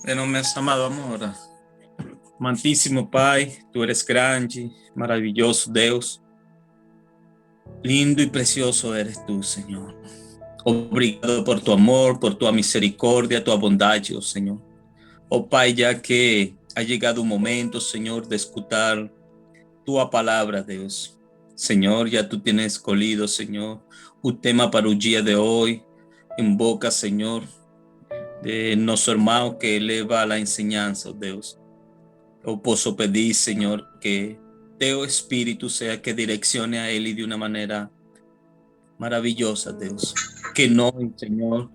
Meu amado amor, amantíssimo Pai, Tu eres grande, maravilhoso Deus, lindo e precioso eres Tu, Senhor. Obrigado por Tu amor, por Tua misericórdia, Tua bondade, oh Senhor. Oh Pai, já que ha chegado o momento, Senhor, de escutar Tua palavra, Deus. Senhor, já Tu tienes escolhido, Senhor, o tema para o dia de hoje, em boca, Senhor, de nosso irmão que eleva a enseñanza, Deus. Eu posso pedir, Senhor, que Teu Espírito seja que direcione a ele de uma maneira maravilhosa, Deus. Que nós, Senhor,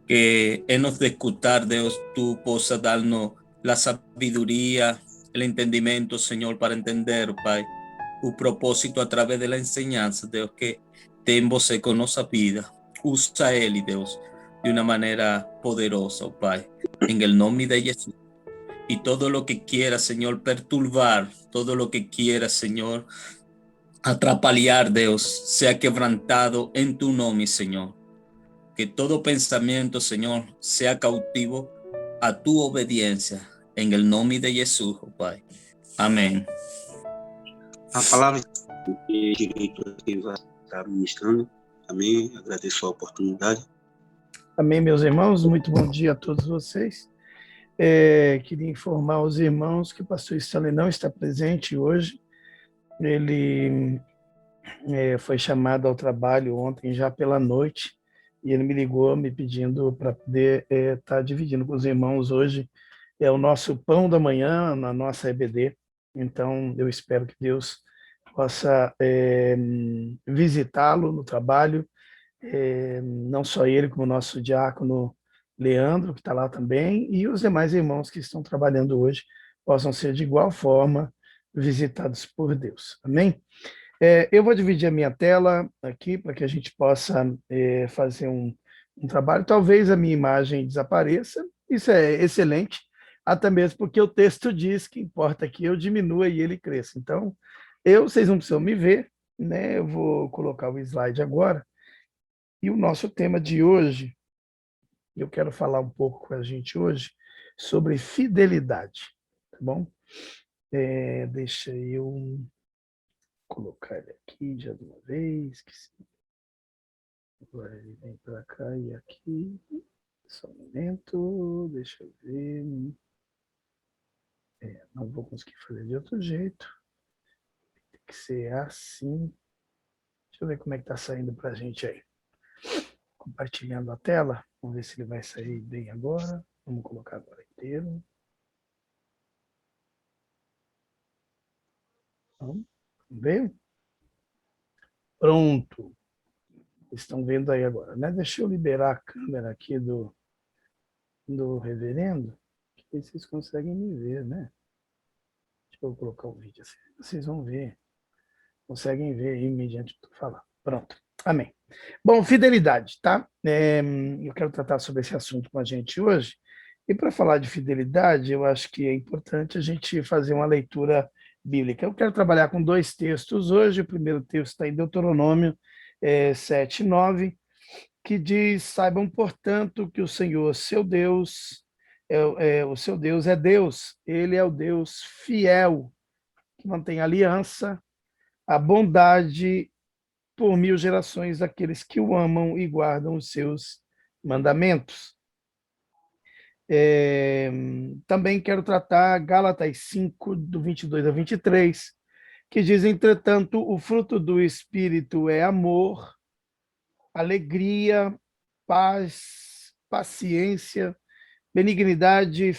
que hemos de escutar, Deus, Tu possa dar-nos a sabedoria, o entendimento, Senhor, para entender, Pai, o propósito a través da enseñanza, Deus, que tem você com nossa vida. Usa ele, Deus, de uma maneira poderosa, Pai. Em el nome de Jesus. Y todo lo que quiera, Señor, perturbar, todo lo que quiera, Señor, atrapalhar, Deus, sea quebrantado en tu nombre, Señor. Que todo pensamiento, Señor, sea cautivo a tu obediencia, en el nombre de Jesús, oh Pai. Amém. A palavra de direito que vai estar ministrando. Amém. Agradeço a oportunidade. Amém, meus irmãos. Muito bom dia a todos vocês. Queria informar os irmãos que o pastor Stanley não está presente hoje. Ele foi chamado ao trabalho ontem já pela noite e ele me ligou me pedindo para poder estar dividindo com os irmãos hoje o nosso pão da manhã na nossa EBD. Então, eu espero que Deus possa visitá-lo no trabalho, não só ele, como o nosso diácono Leandro, que está lá também, e os demais irmãos que estão trabalhando hoje possam ser de igual forma visitados por Deus. Amém? Eu vou dividir a minha tela aqui para que a gente possa fazer um trabalho. Talvez a minha imagem desapareça, isso é excelente, até mesmo porque o texto diz que importa que eu diminua e ele cresça. Então, vocês não precisam me ver, né? Eu vou colocar o slide agora. E o nosso tema de hoje, eu quero falar um pouco com a gente hoje sobre fidelidade, tá bom? Deixa eu colocar ele aqui já de uma vez. Agora ele vem para cá e aqui. Só um momento, deixa eu ver. Não vou conseguir fazer de outro jeito. Tem que ser assim. Deixa eu ver como é que está saindo para a gente aí. Compartilhando a tela. Vamos ver se ele vai sair bem agora. Vamos colocar agora inteiro. Vamos ver? Pronto. Estão vendo aí agora, né? Deixa eu liberar a câmera aqui do reverendo, que vocês conseguem me ver, né? Deixa eu colocar o vídeo assim. Vocês vão ver. Conseguem ver aí mediante o que eu tô falando. Pronto. Amém. Bom, fidelidade, tá? Eu quero tratar sobre esse assunto com a gente hoje. E para falar de fidelidade, eu acho que é importante a gente fazer uma leitura bíblica. Eu quero trabalhar com dois textos hoje. O primeiro texto está em Deuteronômio 7:9, que diz: saibam, portanto, que o Senhor, seu Deus, o seu Deus é Deus. Ele é o Deus fiel, que mantém aliança, a bondade por 1000 gerações daqueles que o amam e guardam os seus mandamentos. Também quero tratar Gálatas 5, do 22 a 23, que diz: entretanto, o fruto do Espírito é amor, alegria, paz, paciência, benignidade,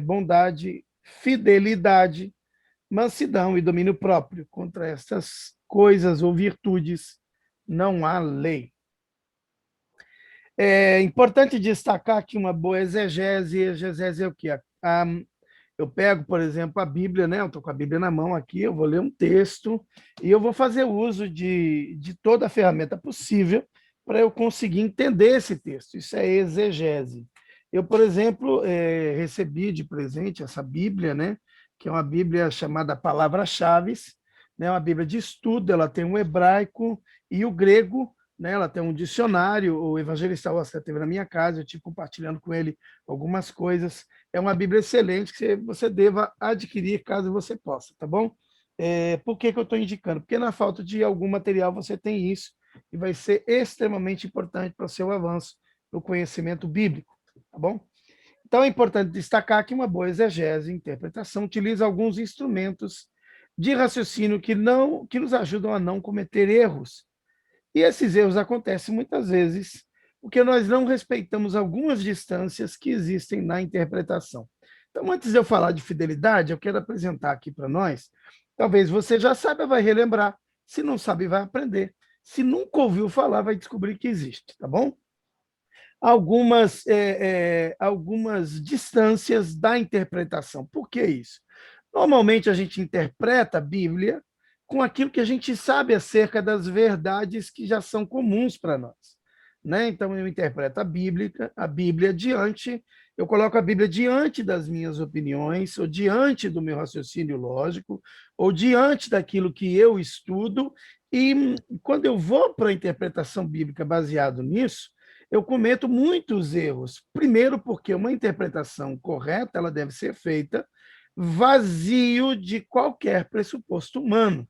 bondade, fidelidade, mansidão e domínio próprio. Contra estas coisas ou virtudes não há lei. É importante destacar aqui uma boa exegese. Exegese é o quê? Eu pego, por exemplo, a Bíblia, né? Eu estou com a Bíblia na mão aqui, eu vou ler um texto e eu vou fazer uso de toda a ferramenta possível para eu conseguir entender esse texto. Isso é exegese. Eu, por exemplo, recebi de presente essa Bíblia, né? Que é uma Bíblia chamada Palavras-Chaves, né? Uma Bíblia de estudo. Ela tem o hebraico e o grego, né? Ela tem um dicionário, o evangelista Oscar esteve na minha casa, eu estive compartilhando com ele algumas coisas. É uma Bíblia excelente que você deva adquirir caso você possa, tá bom? Por que eu estou indicando? Porque na falta de algum material você tem isso e vai ser extremamente importante para o seu avanço no conhecimento bíblico, tá bom? Então é importante destacar que uma boa exegese e interpretação utiliza alguns instrumentos de raciocínio que nos ajudam a não cometer erros. E esses erros acontecem muitas vezes porque nós não respeitamos algumas distâncias que existem na interpretação. Então, antes de eu falar de fidelidade, eu quero apresentar aqui para nós, talvez você já saiba, vai relembrar, se não sabe, vai aprender, se nunca ouviu falar, vai descobrir que existe, tá bom? Algumas distâncias da interpretação. Por que isso? Normalmente a gente interpreta a Bíblia com aquilo que a gente sabe acerca das verdades que já são comuns para nós, né? Então eu interpreto a Bíblia diante, eu coloco a Bíblia diante das minhas opiniões, ou diante do meu raciocínio lógico, ou diante daquilo que eu estudo, e quando eu vou para a interpretação bíblica baseado nisso, eu cometo muitos erros. Primeiro, porque uma interpretação correta ela deve ser feita vazio de qualquer pressuposto humano.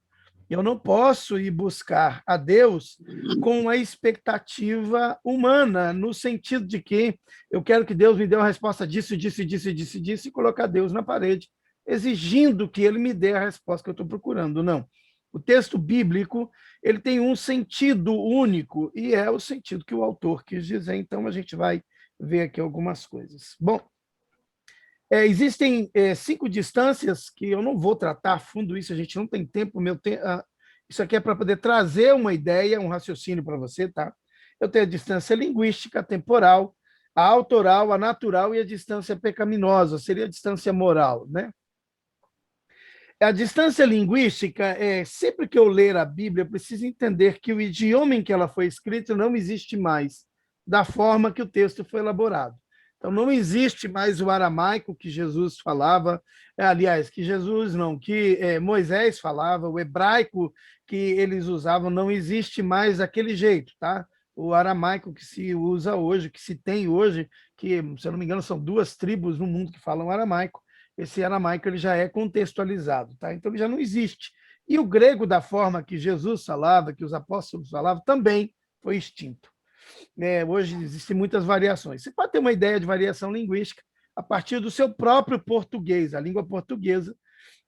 Eu não posso ir buscar a Deus com a expectativa humana, no sentido de que eu quero que Deus me dê uma resposta disso, disso, disso, disso, disso, e colocar Deus na parede, exigindo que ele me dê a resposta que eu estou procurando. Não. O texto bíblico ele tem um sentido único, e é o sentido que o autor quis dizer. Então, a gente vai ver aqui algumas coisas. Bom, existem 5 distâncias que eu não vou tratar a fundo isso, a gente não tem tempo. Isso aqui é para poder trazer uma ideia, um raciocínio para você, tá? Eu tenho a distância linguística, a temporal, a autoral, a natural e a distância pecaminosa, seria a distância moral, né? A distância linguística, sempre que eu ler a Bíblia, eu preciso entender que o idioma em que ela foi escrita não existe mais, da forma que o texto foi elaborado. Então, não existe mais o aramaico que Jesus falava, que Moisés falava, o hebraico que eles usavam, não existe mais daquele jeito, tá? O aramaico que se usa hoje, que se tem hoje, que, se eu não me engano, são 2 tribos no mundo que falam aramaico, esse aramaico ele já é contextualizado, tá? Então ele já não existe. E o grego, da forma que Jesus falava, que os apóstolos falavam, também foi extinto. Hoje existem muitas variações. Você pode ter uma ideia de variação linguística a partir do seu próprio português, a língua portuguesa,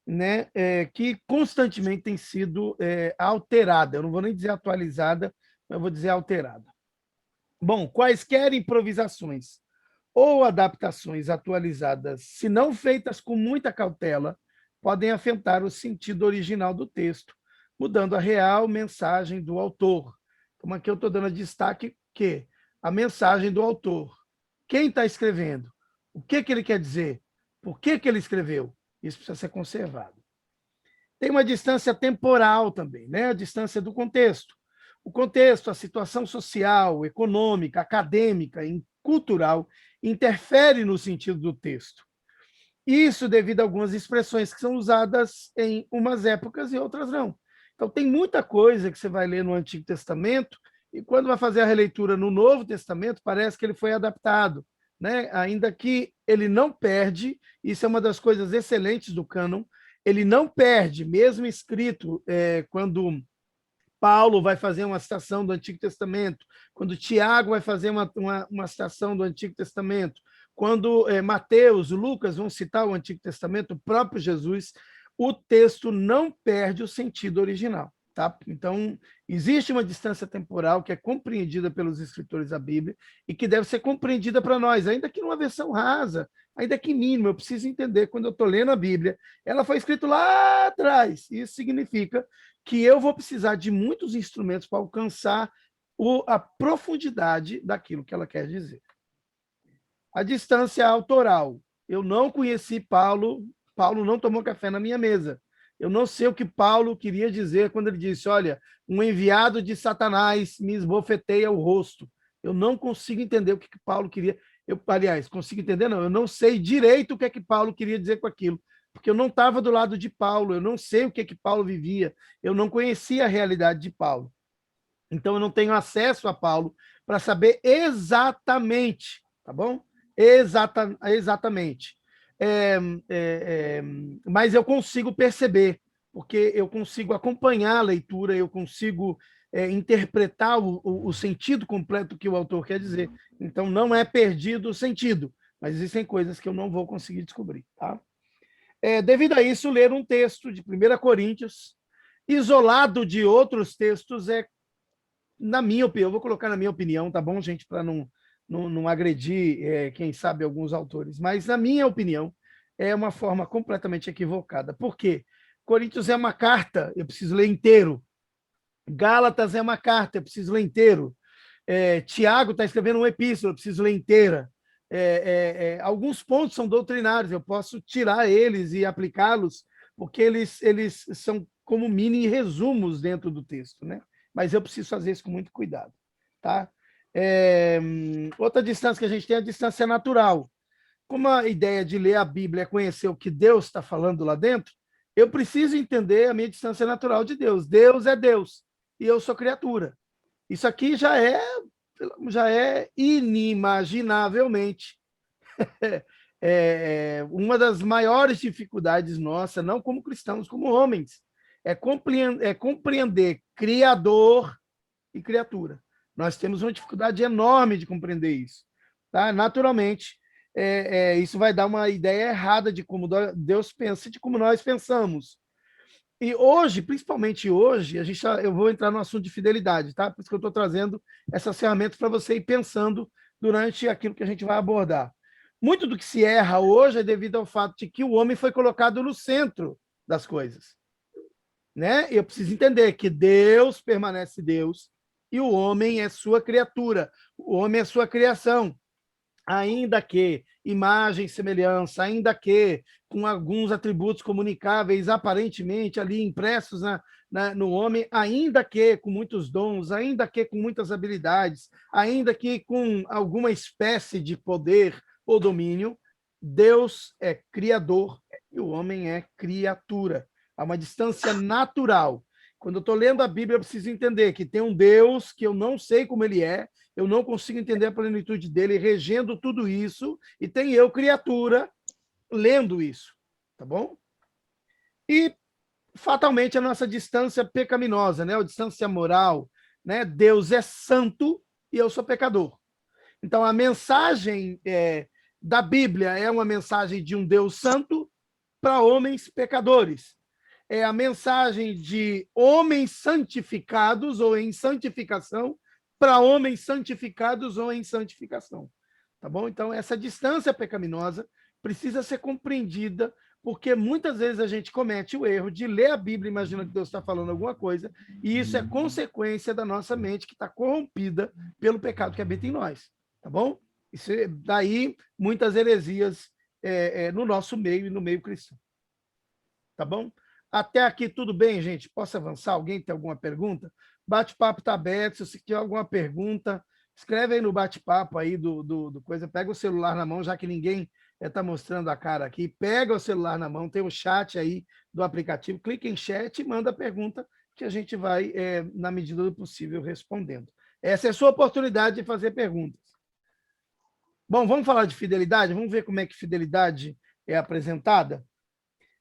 né, que constantemente tem sido alterada. Eu não vou nem dizer atualizada, mas eu vou dizer alterada. Bom, quaisquer improvisações ou adaptações atualizadas, se não feitas com muita cautela, podem afetar o sentido original do texto, mudando a real mensagem do autor. Como aqui eu estou dando destaque que a mensagem do autor, quem está escrevendo, o que ele quer dizer, por que ele escreveu, isso precisa ser conservado. Tem uma distância temporal também, né? A distância do contexto. O contexto, a situação social, econômica, acadêmica, cultural, interfere no sentido do texto. Isso devido a algumas expressões que são usadas em umas épocas e outras não. Então, tem muita coisa que você vai ler no Antigo Testamento e quando vai fazer a releitura no Novo Testamento, parece que ele foi adaptado, né? Ainda que ele não perde, isso é uma das coisas excelentes do cânon, ele não perde, mesmo escrito quando Paulo vai fazer uma citação do Antigo Testamento, quando Tiago vai fazer uma citação do Antigo Testamento, quando Mateus, Lucas vão citar o Antigo Testamento, o próprio Jesus, o texto não perde o sentido original. Tá? Então, existe uma distância temporal que é compreendida pelos escritores da Bíblia e que deve ser compreendida para nós, ainda que numa versão rasa, ainda que mínima. Eu preciso entender, quando eu estou lendo a Bíblia, ela foi escrita lá atrás. Isso significa que eu vou precisar de muitos instrumentos para alcançar a profundidade daquilo que ela quer dizer. A distância autoral. Eu não conheci Paulo, Paulo não tomou café na minha mesa. Eu não sei o que Paulo queria dizer quando ele disse, olha, um enviado de Satanás me esbofeteia o rosto. Eu não consigo entender o que Paulo queria. Aliás, consigo entender? Não, eu não sei direito o que é que Paulo queria dizer com aquilo, porque eu não estava do lado de Paulo, eu não sei o que é que Paulo vivia, eu não conhecia a realidade de Paulo. Então, eu não tenho acesso a Paulo para saber exatamente, tá bom? Exatamente. Mas eu consigo perceber, porque eu consigo acompanhar a leitura, eu consigo interpretar o sentido completo que o autor quer dizer. Então, não é perdido o sentido, mas existem coisas que eu não vou conseguir descobrir. Tá? Devido a isso, ler um texto de 1 Coríntios, isolado de outros textos, na minha opinião, eu vou colocar na minha opinião, tá bom, gente, para não agredir, quem sabe, alguns autores, mas na minha opinião, é uma forma completamente equivocada. Por quê? Coríntios é uma carta, eu preciso ler inteiro. Gálatas é uma carta, eu preciso ler inteiro. Tiago está escrevendo uma epístola, eu preciso ler inteira. Alguns pontos são doutrinários, eu posso tirar eles e aplicá-los, porque eles são como mini resumos dentro do texto, né? Mas eu preciso fazer isso com muito cuidado. Tá? Outra distância que a gente tem é a distância natural. Como a ideia de ler a Bíblia é conhecer o que Deus está falando lá dentro, eu preciso entender a minha distância natural de Deus. Deus é Deus e eu sou criatura. Isso aqui já é inimaginavelmente uma das maiores dificuldades nossas, não como cristãos, como homens, é compreender Criador e criatura. Nós temos uma dificuldade enorme de compreender isso. Tá? Naturalmente, isso vai dar uma ideia errada de como Deus pensa, de como nós pensamos. E hoje, principalmente hoje, eu vou entrar no assunto de fidelidade, tá? Por isso que eu estou trazendo essas ferramentas para você ir pensando durante aquilo que a gente vai abordar. Muito do que se erra hoje é devido ao fato de que o homem foi colocado no centro das coisas. Né? Eu preciso entender que Deus permanece Deus e o homem é sua criatura, o homem é sua criação. Ainda que imagem e semelhança, ainda que com alguns atributos comunicáveis aparentemente ali impressos no homem, ainda que com muitos dons, ainda que com muitas habilidades, ainda que com alguma espécie de poder ou domínio, Deus é criador e o homem é criatura. Há uma distância natural. Quando eu estou lendo a Bíblia, eu preciso entender que tem um Deus que eu não sei como ele é, eu não consigo entender a plenitude dele, regendo tudo isso, e tem eu, criatura, lendo isso, tá bom? E, fatalmente, a nossa distância pecaminosa, né? A distância moral, né? Deus é santo e eu sou pecador. Então, a mensagem da Bíblia é uma mensagem de um Deus santo para homens pecadores. É a mensagem de homens santificados ou em santificação para homens santificados ou em santificação. Tá bom? Então, essa distância pecaminosa precisa ser compreendida, porque muitas vezes a gente comete o erro de ler a Bíblia, imagina que Deus está falando alguma coisa, e isso é consequência da nossa mente que está corrompida pelo pecado que habita em nós. Tá bom? Isso daí muitas heresias no nosso meio e no meio cristão. Tá bom? Até aqui tudo bem, gente? Posso avançar? Alguém tem alguma pergunta? Bate-papo está aberto. Se você tiver alguma pergunta, escreve aí no bate-papo aí do coisa. Pega o celular na mão, já que ninguém está mostrando a cara aqui. Pega o celular na mão, tem o chat aí do aplicativo. Clica em chat e manda a pergunta que a gente vai, na medida do possível, respondendo. Essa é a sua oportunidade de fazer perguntas. Bom, vamos falar de fidelidade? Vamos ver como é que fidelidade é apresentada?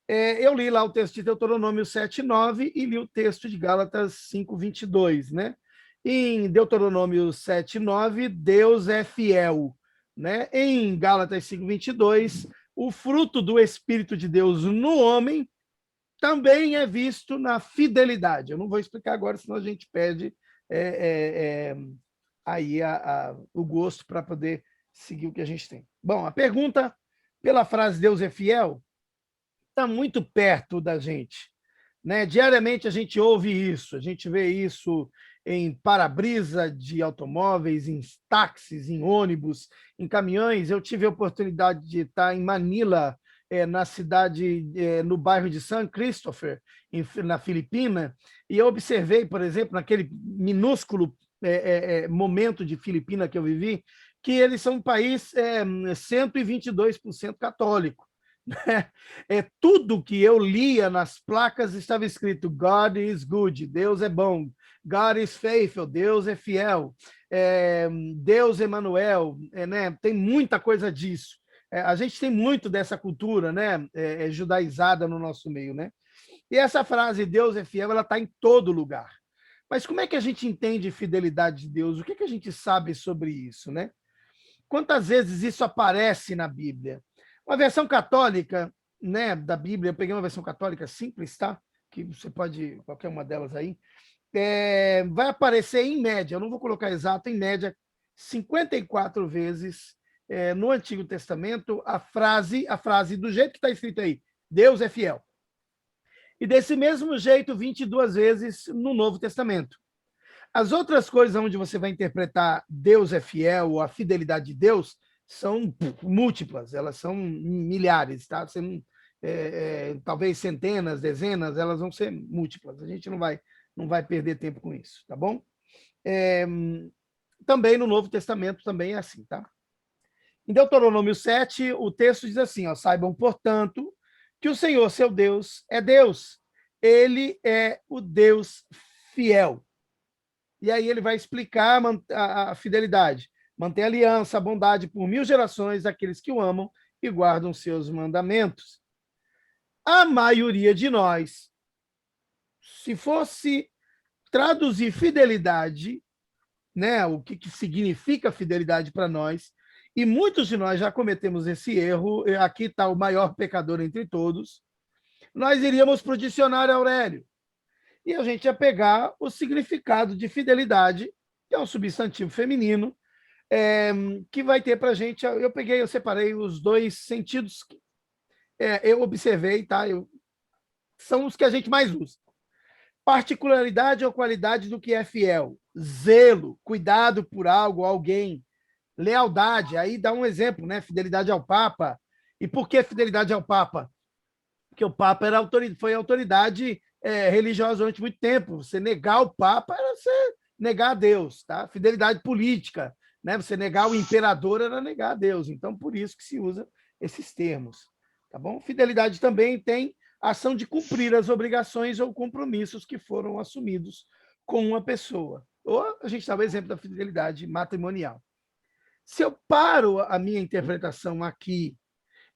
Eu li lá o texto de Deuteronômio 7:9 e li o texto de Gálatas 5:22, né? Em Deuteronômio 7:9, Deus é fiel, né? Em Gálatas 5:22, o fruto do Espírito de Deus no homem também é visto na fidelidade. Eu não vou explicar agora, senão a gente perde aí o gosto para poder seguir o que a gente tem. Bom, a pergunta pela frase Deus é fiel está muito perto da gente, né? Diariamente a gente ouve isso, a gente vê isso em para-brisa de automóveis, em táxis, em ônibus, em caminhões. Eu tive a oportunidade de estar em Manila, na cidade, no bairro de San Christopher, na Filipina, e eu observei, por exemplo, naquele minúsculo momento de Filipina que eu vivi, que eles são um país 122% católico. Tudo que eu lia nas placas estava escrito God is good, Deus é bom, God is faithful, Deus é fiel, Deus Emanuel, né? Tem muita coisa disso. A gente tem muito dessa cultura, né? Judaizada no nosso meio, né? E essa frase, Deus é fiel, ela está em todo lugar. Mas como é que a gente entende fidelidade de Deus? O que a gente sabe sobre isso, né? Quantas vezes isso aparece na Bíblia? Uma versão católica, né, da Bíblia, eu peguei uma versão católica simples, tá? Que você pode, qualquer uma delas aí, vai aparecer em média, eu não vou colocar exato, em média, 54 vezes no Antigo Testamento a frase do jeito que está escrito aí, Deus é fiel. E desse mesmo jeito, 22 vezes no Novo Testamento. As outras coisas onde você vai interpretar Deus é fiel ou a fidelidade de Deus são múltiplas, elas são milhares, tá? Você não, talvez centenas, dezenas, elas vão ser múltiplas. A gente não vai perder tempo com isso, tá bom? Também no Novo Testamento também é assim, tá? Em Deuteronômio 7, o texto diz assim, ó, saibam, portanto, que o Senhor, seu Deus, é Deus. Ele é o Deus fiel. E aí ele vai explicar a fidelidade. Mantém a aliança, a bondade por 1000 gerações daqueles que o amam e guardam seus mandamentos. A maioria de nós, se fosse traduzir fidelidade, né, o que significa fidelidade para nós, e muitos de nós já cometemos esse erro, aqui está o maior pecador entre todos, nós iríamos para o dicionário Aurélio. E a gente ia pegar o significado de fidelidade, que é um substantivo feminino, que vai ter para a gente... Eu separei os dois sentidos, eu observei, tá? São os que a gente mais usa. Particularidade ou qualidade do que é fiel. Zelo, cuidado por algo, alguém. Lealdade, aí dá um exemplo, né? Fidelidade ao Papa. E por que fidelidade ao Papa? Porque o Papa foi autoridade religiosa durante muito tempo. Você negar o Papa era você negar a Deus, tá? Fidelidade política, né? Você negar o imperador era negar a Deus. Então, por isso que se usa esses termos, tá bom? Fidelidade também tem a ação de cumprir as obrigações ou compromissos que foram assumidos com uma pessoa. Ou a gente dá o exemplo da fidelidade matrimonial. Se eu paro a minha interpretação aqui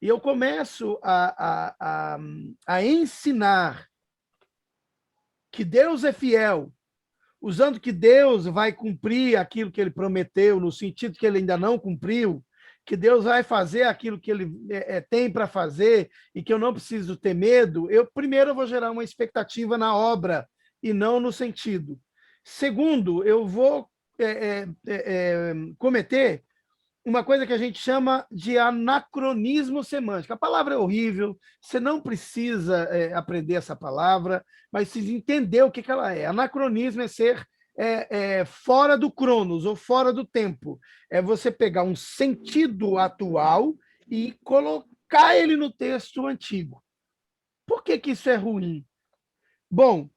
e eu começo a ensinar que Deus é fiel, usando que Deus vai cumprir aquilo que ele prometeu, no sentido que ele ainda não cumpriu, que Deus vai fazer aquilo que ele tem para fazer e que eu não preciso ter medo, primeiro eu vou gerar uma expectativa na obra e não no sentido. Segundo, eu vou cometer uma coisa que a gente chama de anacronismo semântico. A palavra é horrível, você não precisa aprender essa palavra, mas precisa entender o que ela é. Anacronismo é ser fora do cronos, ou fora do tempo. É você pegar um sentido atual e colocar ele no texto antigo. Por que isso é ruim? Bom,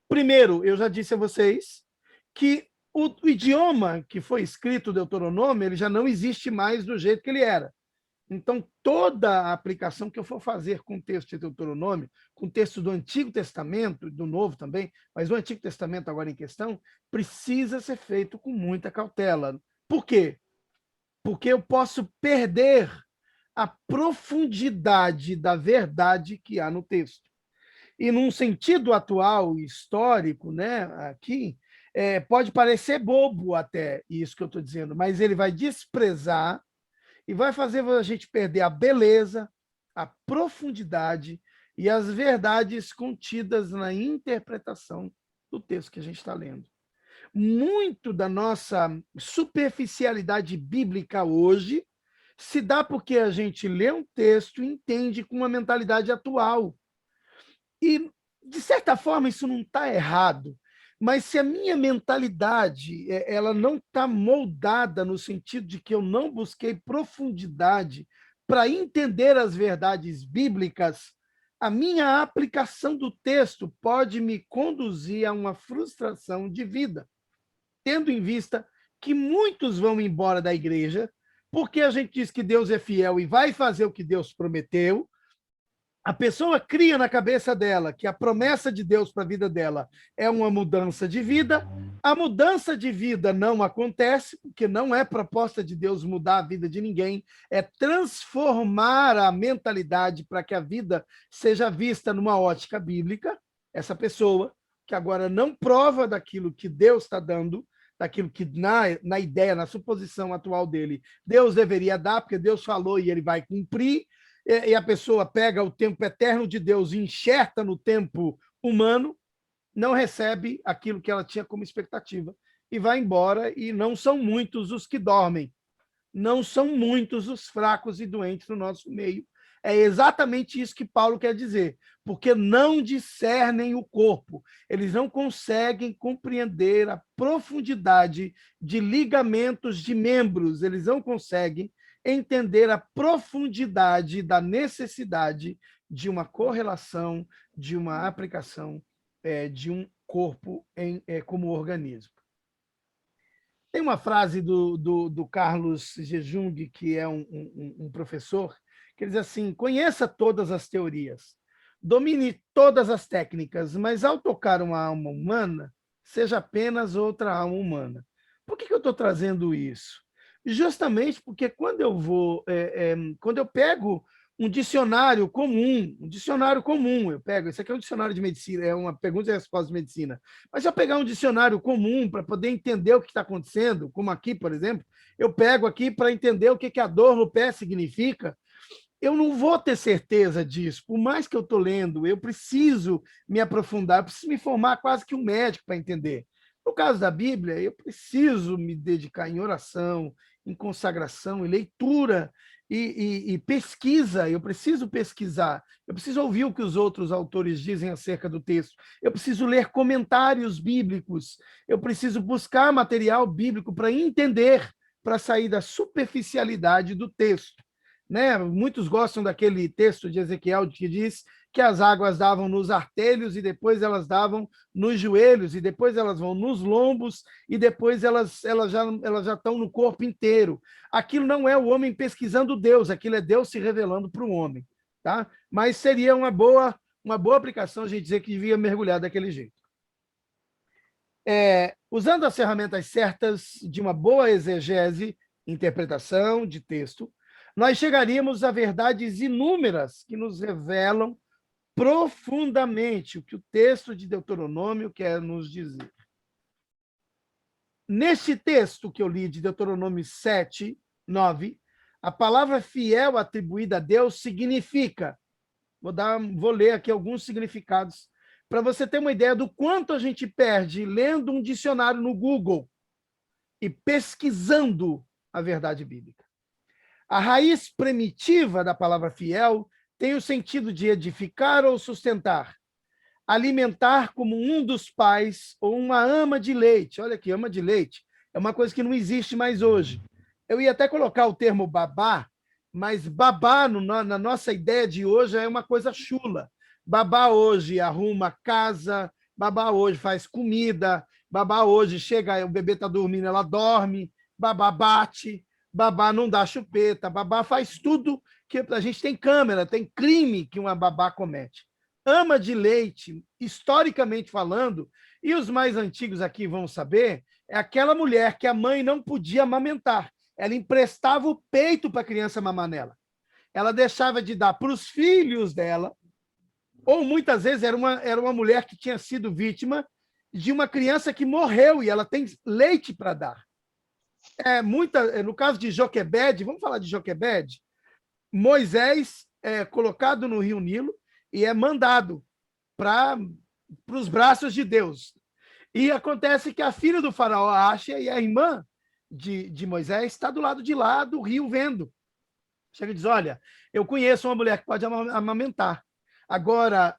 primeiro, eu já disse a vocês que o idioma que foi escrito o Deuteronômio, ele já não existe mais do jeito que ele era. Então, toda a aplicação que eu for fazer com o texto de Deuteronômio, com o texto do Antigo Testamento, do Novo também, mas o Antigo Testamento agora em questão, precisa ser feito com muita cautela. Por quê? Porque eu posso perder a profundidade da verdade que há no texto. E num sentido atual, histórico, né, aqui, pode parecer bobo até isso que eu estou dizendo, mas ele vai desprezar e vai fazer a gente perder a beleza, a profundidade e as verdades contidas na interpretação do texto que a gente está lendo. Muito da nossa superficialidade bíblica hoje se dá porque a gente lê um texto e entende com uma mentalidade atual. E, de certa forma, isso não está errado, mas se a minha mentalidade ela não está moldada no sentido de que eu não busquei profundidade para entender as verdades bíblicas, a minha aplicação do texto pode me conduzir a uma frustração de vida, tendo em vista que muitos vão embora da igreja porque a gente diz que Deus é fiel e vai fazer o que Deus prometeu, A pessoa cria na cabeça dela que a promessa de Deus para a vida dela é uma mudança de vida. A mudança de vida não acontece, porque não é proposta de Deus mudar a vida de ninguém, é transformar a mentalidade para que a vida seja vista numa ótica bíblica. Essa pessoa que agora não prova daquilo que Deus está dando, daquilo que na ideia, na suposição atual dele, Deus deveria dar, porque Deus falou e ele vai cumprir, e a pessoa pega o tempo eterno de Deus e enxerta no tempo humano, não recebe aquilo que ela tinha como expectativa e vai embora. E não são muitos os que dormem, não são muitos os fracos e doentes no nosso meio. É exatamente isso que Paulo quer dizer, porque não discernem o corpo, eles não conseguem compreender a profundidade de ligamentos de membros, eles não conseguem entender a profundidade da necessidade de uma correlação, de uma aplicação de um corpo como organismo. Tem uma frase do Carlos Jejung, que é um professor, que diz assim: conheça todas as teorias, domine todas as técnicas, mas ao tocar uma alma humana, seja apenas outra alma humana. Por que eu estou trazendo isso? Justamente porque quando eu pego um dicionário comum, eu pego, isso aqui é um dicionário de medicina, é uma pergunta e resposta de medicina, mas se eu pegar um dicionário comum para poder entender o que está acontecendo, como aqui, por exemplo, eu pego aqui para entender o que a dor no pé significa, eu não vou ter certeza disso, por mais que eu estou lendo, eu preciso me aprofundar, eu preciso me formar quase que um médico para entender. No caso da Bíblia, eu preciso me dedicar em oração, em consagração, em leitura e pesquisa. Eu preciso pesquisar, eu preciso ouvir o que os outros autores dizem acerca do texto, eu preciso ler comentários bíblicos, eu preciso buscar material bíblico para entender, para sair da superficialidade do texto. Né? Muitos gostam daquele texto de Ezequiel que diz que as águas davam nos artelhos e depois elas davam nos joelhos e depois elas vão nos lombos e depois elas já estão no corpo inteiro. Aquilo não é o homem pesquisando Deus, aquilo é Deus se revelando para o homem. Tá? Mas seria uma boa aplicação a gente dizer que devia mergulhar daquele jeito. Usando as ferramentas certas de uma boa exegese, interpretação de texto, nós chegaríamos a verdades inúmeras que nos revelam profundamente o que o texto de Deuteronômio quer nos dizer. Neste texto que eu li de Deuteronômio 7, 9, a palavra fiel atribuída a Deus significa, vou ler aqui alguns significados, para você ter uma ideia do quanto a gente perde lendo um dicionário no Google e pesquisando a verdade bíblica. A raiz primitiva da palavra fiel tem o sentido de edificar ou sustentar, alimentar como um dos pais ou uma ama de leite. Olha aqui, ama de leite é uma coisa que não existe mais hoje. Eu ia até colocar o termo babá, mas babá, na nossa ideia de hoje, é uma coisa chula. Babá hoje arruma casa, babá hoje faz comida, babá hoje chega, o bebê está dormindo, ela dorme, babá bate, babá não dá chupeta, babá faz tudo que a gente tem câmera, tem crime que uma babá comete. Ama de leite, historicamente falando, e os mais antigos aqui vão saber, é aquela mulher que a mãe não podia amamentar. Ela emprestava o peito para a criança mamar nela. Ela deixava de dar para os filhos dela, ou muitas vezes era uma mulher que tinha sido vítima de uma criança que morreu e ela tem leite para dar. No caso de Joquebede, vamos falar de Joquebede, Moisés é colocado no rio Nilo e é mandado para os braços de Deus. E acontece que a filha do faraó acha e a irmã de Moisés está do lado de lá do rio vendo. Chega e diz, olha, eu conheço uma mulher que pode amamentar. Agora,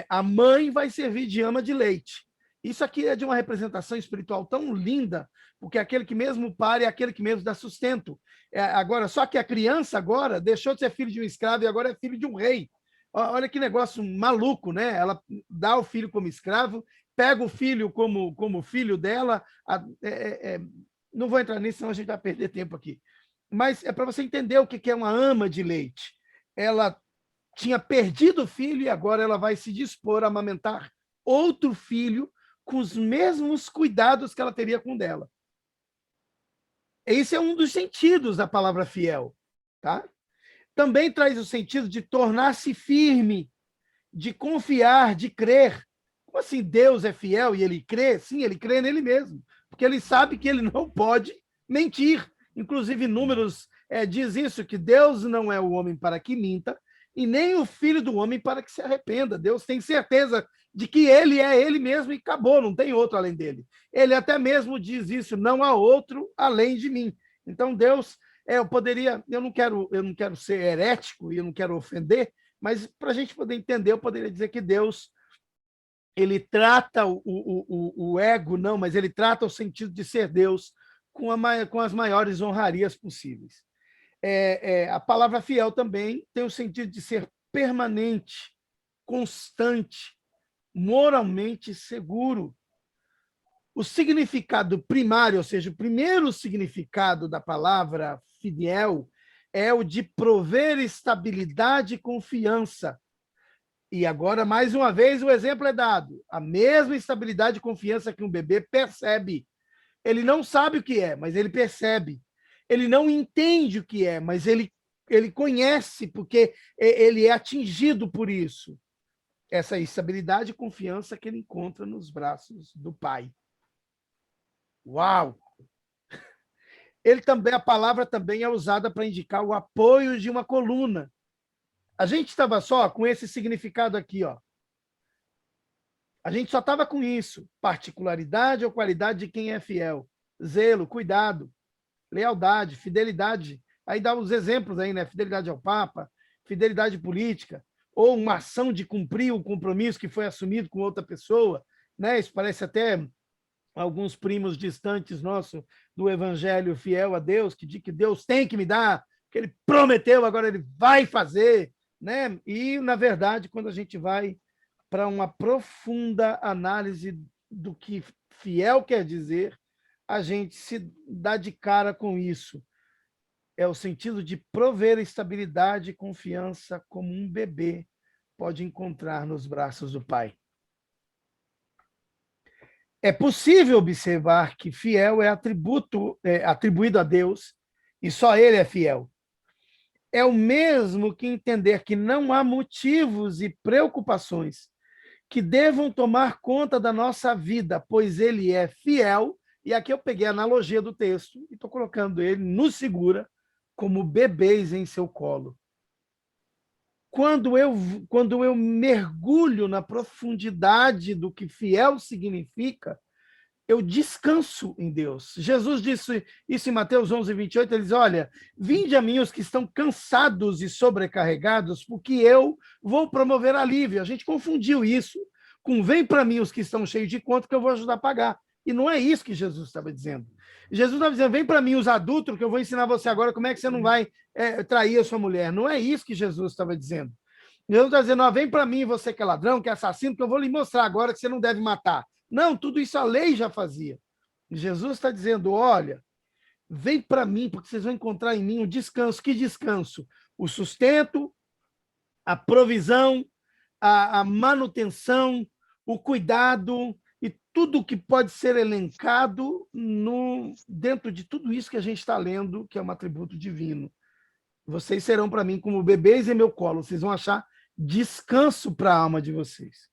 a mãe vai servir de ama de leite. Isso aqui é de uma representação espiritual tão linda, porque aquele que mesmo pare é aquele que mesmo dá sustento. Agora, só que a criança agora deixou de ser filho de um escravo e agora é filho de um rei. Olha que negócio maluco, né? Ela dá o filho como escravo, pega o filho como filho dela. Não vou entrar nisso, senão a gente vai perder tempo aqui. Mas é para você entender o que é uma ama de leite. Ela tinha perdido o filho e agora ela vai se dispor a amamentar outro filho com os mesmos cuidados que ela teria com o dela. Esse é um dos sentidos da palavra fiel, tá? Também traz o sentido de tornar-se firme, de confiar, de crer. Como assim Deus é fiel e ele crê? Sim, ele crê nele mesmo, porque ele sabe que ele não pode mentir. Inclusive, Números diz isso, que Deus não é o homem para que minta, e nem o filho do homem para que se arrependa. Deus tem certeza de que ele é ele mesmo e acabou, não tem outro além dele. Ele até mesmo diz isso, não há outro além de mim. Então, Deus, eu não quero ser herético e eu não quero ofender, mas para a gente poder entender, eu poderia dizer que Deus, ele trata o ego, não, mas ele trata o sentido de ser Deus com as maiores honrarias possíveis. A palavra fiel também tem o sentido de ser permanente, constante, moralmente seguro. O significado primário, ou seja, o primeiro significado da palavra fiel é o de prover estabilidade e confiança. E agora, mais uma vez, o exemplo é dado. A mesma estabilidade e confiança que um bebê percebe. Ele não sabe o que é, mas ele percebe. Ele não entende o que é, mas ele conhece, porque ele é atingido por isso. Essa estabilidade e confiança que ele encontra nos braços do Pai. Uau! A palavra também é usada para indicar o apoio de uma coluna. A gente estava só com esse significado aqui, ó. A gente só estava com isso. Particularidade ou qualidade de quem é fiel. Zelo, cuidado, lealdade, fidelidade. Aí dá os exemplos aí, né? Fidelidade ao Papa, fidelidade política, ou uma ação de cumprir o compromisso que foi assumido com outra pessoa, né? Isso parece até alguns primos distantes nossos do evangelho fiel a Deus, que diz que Deus tem que me dar, que ele prometeu, agora ele vai fazer, né? E, na verdade, quando a gente vai para uma profunda análise do que fiel quer dizer, a gente se dá de cara com isso. É o sentido de prover estabilidade e confiança como um bebê pode encontrar nos braços do pai. É possível observar que fiel é atributo atribuído a Deus e só ele é fiel. É o mesmo que entender que não há motivos e preocupações que devam tomar conta da nossa vida, pois ele é fiel. E aqui eu peguei a analogia do texto e estou colocando ele, nos segura, como bebês em seu colo. Quando eu mergulho na profundidade do que fiel significa, eu descanso em Deus. Jesus disse isso em Mateus 11:28, ele diz, olha, vinde a mim os que estão cansados e sobrecarregados, porque eu vou promover alívio. A gente confundiu isso com vem para mim os que estão cheios de conta que eu vou ajudar a pagar. E não é isso que Jesus estava dizendo. Jesus estava dizendo, vem para mim os adúlteros, que eu vou ensinar você agora como é que você não vai trair a sua mulher. Não é isso que Jesus estava dizendo. Jesus está dizendo, vem para mim você que é ladrão, que é assassino, que eu vou lhe mostrar agora que você não deve matar. Não, tudo isso a lei já fazia. Jesus está dizendo, olha, vem para mim, porque vocês vão encontrar em mim um descanso. Que descanso? O sustento, a provisão, a manutenção, o cuidado e tudo que pode ser elencado dentro de tudo isso que a gente está lendo, que é um atributo divino. Vocês serão para mim como bebês em meu colo, vocês vão achar descanso para a alma de vocês.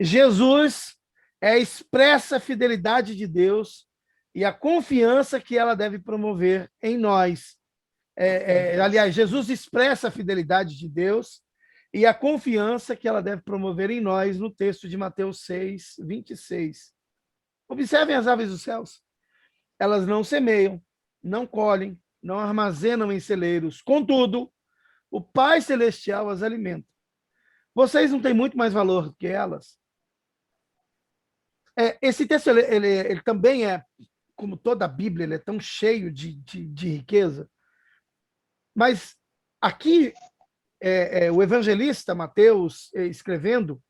Jesus é a expressa fidelidade de Deus e a confiança que ela deve promover em nós. Aliás, Jesus expressa a fidelidade de Deus e a confiança que ela deve promover em nós no texto de Mateus 6:26. Observem as aves dos céus. Elas não semeiam, não colhem, não armazenam em celeiros. Contudo, o Pai Celestial as alimenta. Vocês não têm muito mais valor do que elas? Esse texto ele também como toda a Bíblia, ele é tão cheio de riqueza. Mas aqui, o evangelista Mateus escrevendo,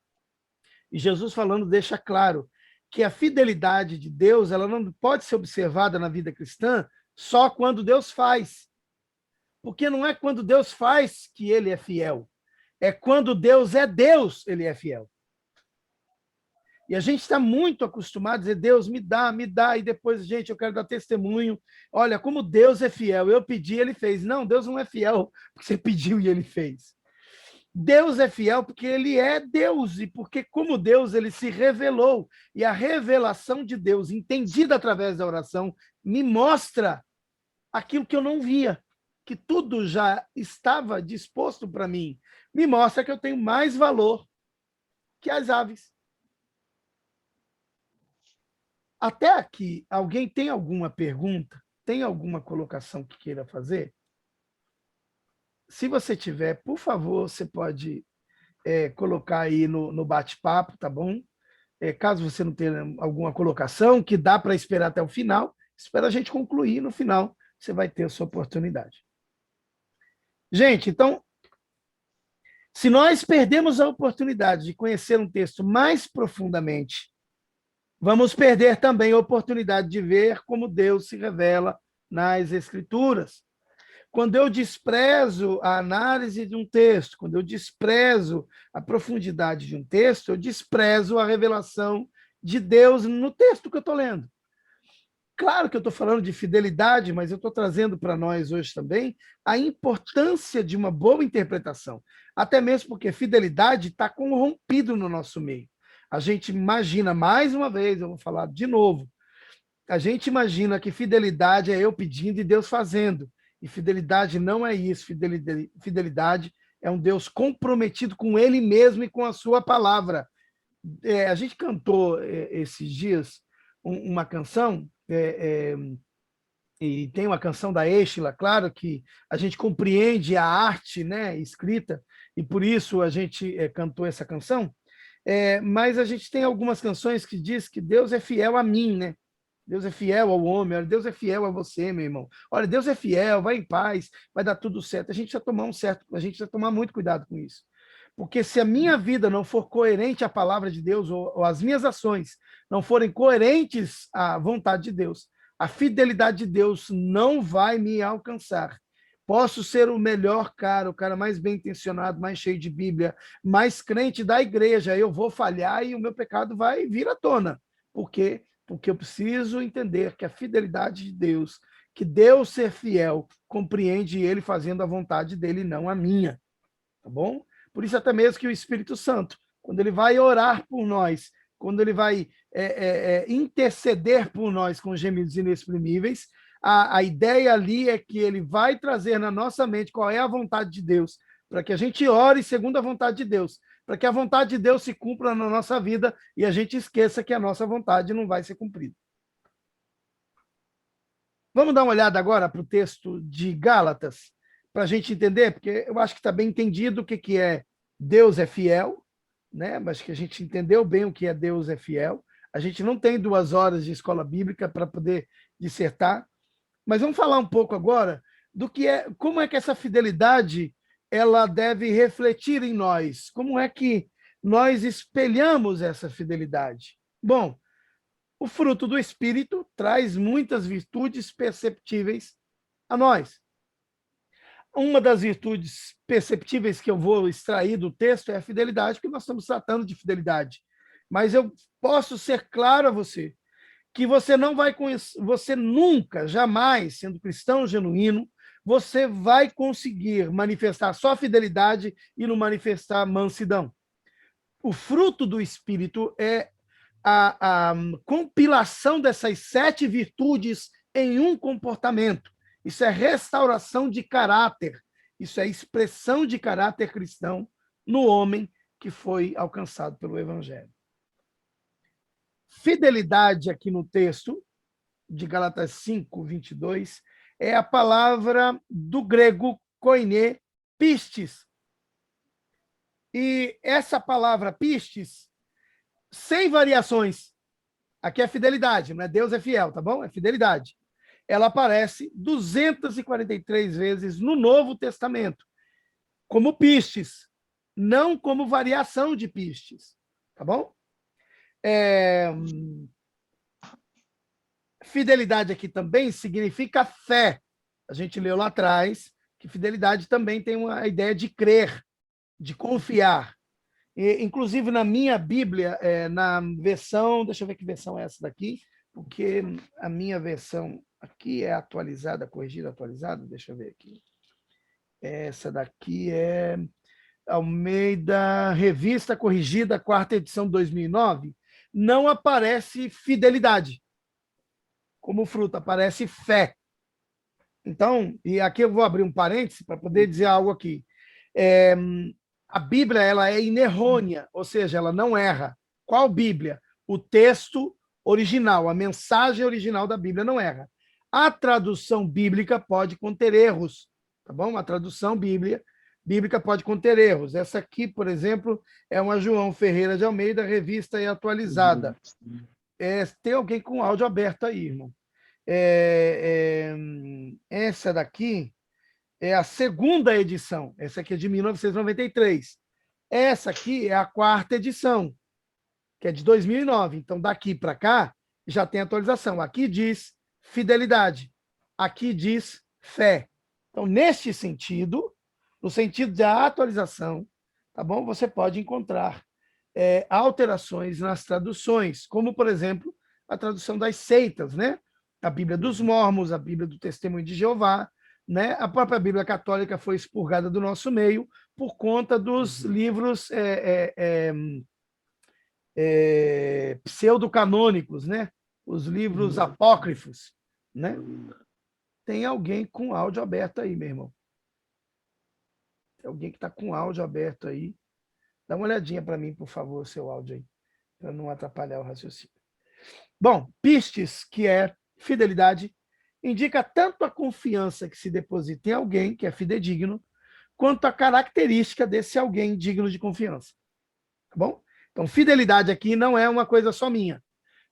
e Jesus falando, deixa claro que a fidelidade de Deus ela não pode ser observada na vida cristã só quando Deus faz. Porque não é quando Deus faz que ele é fiel. É quando Deus é Deus, ele é fiel. E a gente está muito acostumado a dizer, Deus, me dá, e depois, gente, eu quero dar testemunho. Olha, como Deus é fiel, eu pedi, ele fez. Não, Deus não é fiel porque você pediu e ele fez. Deus é fiel porque ele é Deus, e porque como Deus, ele se revelou. E a revelação de Deus, entendida através da oração, me mostra aquilo que eu não via, que tudo já estava disposto para mim. Me mostra que eu tenho mais valor que as aves. Até aqui, alguém tem alguma pergunta? Tem alguma colocação que queira fazer? Se você tiver, por favor, você pode colocar aí no bate-papo, tá bom? Caso você não tenha alguma colocação, que dá para esperar até o final, espera a gente concluir no final, você vai ter a sua oportunidade. Gente, então, se nós perdemos a oportunidade de conhecer um texto mais profundamente, vamos perder também a oportunidade de ver como Deus se revela nas Escrituras. Quando eu desprezo a análise de um texto, quando eu desprezo a profundidade de um texto, eu desprezo a revelação de Deus no texto que eu estou lendo. Claro que eu estou falando de fidelidade, mas eu estou trazendo para nós hoje também a importância de uma boa interpretação. Até mesmo porque fidelidade está corrompido no nosso meio. A gente imagina, mais uma vez, eu vou falar de novo, a gente imagina que fidelidade é eu pedindo e Deus fazendo. E fidelidade não é isso. Fidelidade é um Deus comprometido com ele mesmo e com a sua palavra. A gente cantou esses dias uma canção, e tem uma canção da Estela, claro que a gente compreende a arte, né, escrita, e por isso a gente cantou essa canção, mas a gente tem algumas canções que diz que Deus é fiel a mim, né? Deus é fiel ao homem, olha, Deus é fiel a você, meu irmão. Olha, Deus é fiel, vai em paz, vai dar tudo certo. A gente precisa tomar muito cuidado com isso. Porque se a minha vida não for coerente à palavra de Deus, ou as minhas ações não forem coerentes à vontade de Deus, a fidelidade de Deus não vai me alcançar. Posso ser o melhor cara, o cara mais bem intencionado, mais cheio de Bíblia, mais crente da igreja, eu vou falhar e o meu pecado vai vir à tona. Por quê? Porque eu preciso entender que a fidelidade de Deus, que Deus ser fiel, compreende ele fazendo a vontade dele, não a minha. Tá bom? Por isso até mesmo que o Espírito Santo, quando ele vai orar por nós, quando ele vai interceder por nós com gemidos inexprimíveis, a ideia ali é que ele vai trazer na nossa mente qual é a vontade de Deus, para que a gente ore segundo a vontade de Deus, para que a vontade de Deus se cumpra na nossa vida e a gente esqueça que a nossa vontade não vai ser cumprida. Vamos dar uma olhada agora para o texto de Gálatas, para a gente entender, porque eu acho que está bem entendido o que é Deus é fiel, né? Mas que a gente entendeu bem o que é Deus é fiel. A gente não tem 2 horas de escola bíblica para poder dissertar, mas vamos falar um pouco agora do que como é que essa fidelidade ela deve refletir em nós, como é que nós espelhamos essa fidelidade. Bom, o fruto do Espírito traz muitas virtudes perceptíveis a nós. Uma das virtudes perceptíveis que eu vou extrair do texto é a fidelidade, porque nós estamos tratando de fidelidade. Mas eu posso ser claro a você que você não vai conhecer, você nunca, jamais, sendo cristão genuíno, você vai conseguir manifestar só fidelidade e não manifestar mansidão. O fruto do Espírito é a compilação dessas 7 virtudes em um comportamento. Isso é restauração de caráter, isso é expressão de caráter cristão no homem que foi alcançado pelo Evangelho. Fidelidade aqui no texto de Gálatas 5, 22, é a palavra do grego koiné, pistis. E essa palavra pistis, sem variações, aqui é fidelidade, não é Deus é fiel, tá bom? É fidelidade. Ela aparece 243 vezes no Novo Testamento, como pistis, não como variação de pistis, tá bom? Fidelidade aqui também significa fé. A gente leu lá atrás que fidelidade também tem a ideia de crer, de confiar. Inclusive, na minha Bíblia, na versão... Deixa eu ver que versão é essa daqui, porque a minha versão aqui é atualizada, corrigida, atualizada. Deixa eu ver aqui. Essa daqui é Almeida, Revista Corrigida, 4ª edição, 2009. Não aparece fidelidade como fruto, aparece fé. Então, e aqui eu vou abrir um parêntese para poder dizer algo aqui. A Bíblia, ela é inerrônea, ou seja, ela não erra. Qual Bíblia? O texto original, a mensagem original da Bíblia não erra. A tradução bíblica pode conter erros, tá bom? A tradução bíblica pode conter erros. Essa aqui, por exemplo, é uma João Ferreira de Almeida, revista e atualizada. Tem alguém com áudio aberto aí, irmão. Essa daqui é a 2ª edição. Essa aqui é de 1993. Essa aqui é a 4ª edição, que é de 2009. Então, daqui para cá, já tem atualização. Aqui diz fidelidade. Aqui diz fé. Então, neste sentido, no sentido da atualização, tá bom? Você pode encontrar alterações nas traduções, como, por exemplo, a tradução das seitas, né? A Bíblia dos Mórmons, a Bíblia do Testemunho de Jeová, né? A própria Bíblia Católica foi expurgada do nosso meio por conta dos livros pseudocanônicos, né? Os livros apócrifos, né? Tem alguém com áudio aberto aí, meu irmão. Tem alguém que está com áudio aberto aí. Dá uma olhadinha para mim, por favor, seu áudio aí, para não atrapalhar o raciocínio. Bom, pistes, que é fidelidade, indica tanto a confiança que se deposita em alguém, que é fidedigno, quanto a característica desse alguém digno de confiança. Tá bom? Então, fidelidade aqui não é uma coisa só minha.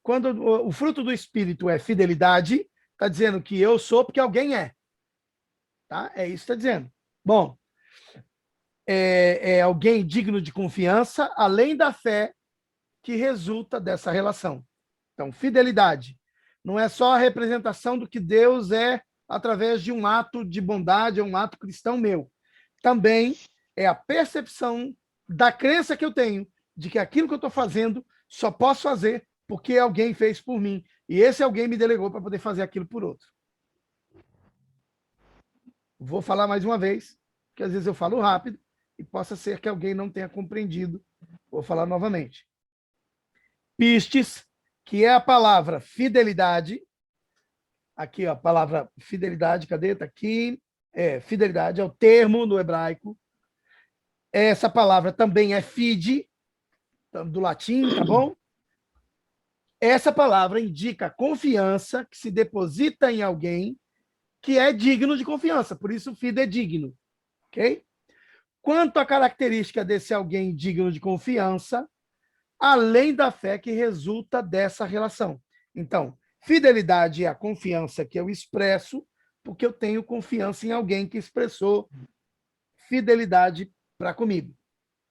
Quando o fruto do Espírito é fidelidade, está dizendo que eu sou porque alguém é. Tá? É isso que está dizendo. Bom, é alguém digno de confiança, além da fé que resulta dessa relação. Então, fidelidade não é só a representação do que Deus é através de um ato de bondade, um ato cristão meu. Também é a percepção da crença que eu tenho de que aquilo que eu estou fazendo só posso fazer porque alguém fez por mim. E esse alguém me delegou para poder fazer aquilo por outro. Vou falar mais uma vez, porque às vezes eu falo rápido e possa ser que alguém não tenha compreendido. Vou falar novamente. Pistes, que é a palavra fidelidade. Aqui, ó, a palavra fidelidade, cadê? Está aqui. Fidelidade é o termo no hebraico. Essa palavra também é fide, do latim, tá bom? Essa palavra indica confiança que se deposita em alguém que é digno de confiança, por isso fidedigno, ok? Quanto à característica desse alguém digno de confiança, além da fé que resulta dessa relação. Então, fidelidade é a confiança que eu expresso, porque eu tenho confiança em alguém que expressou fidelidade para comigo.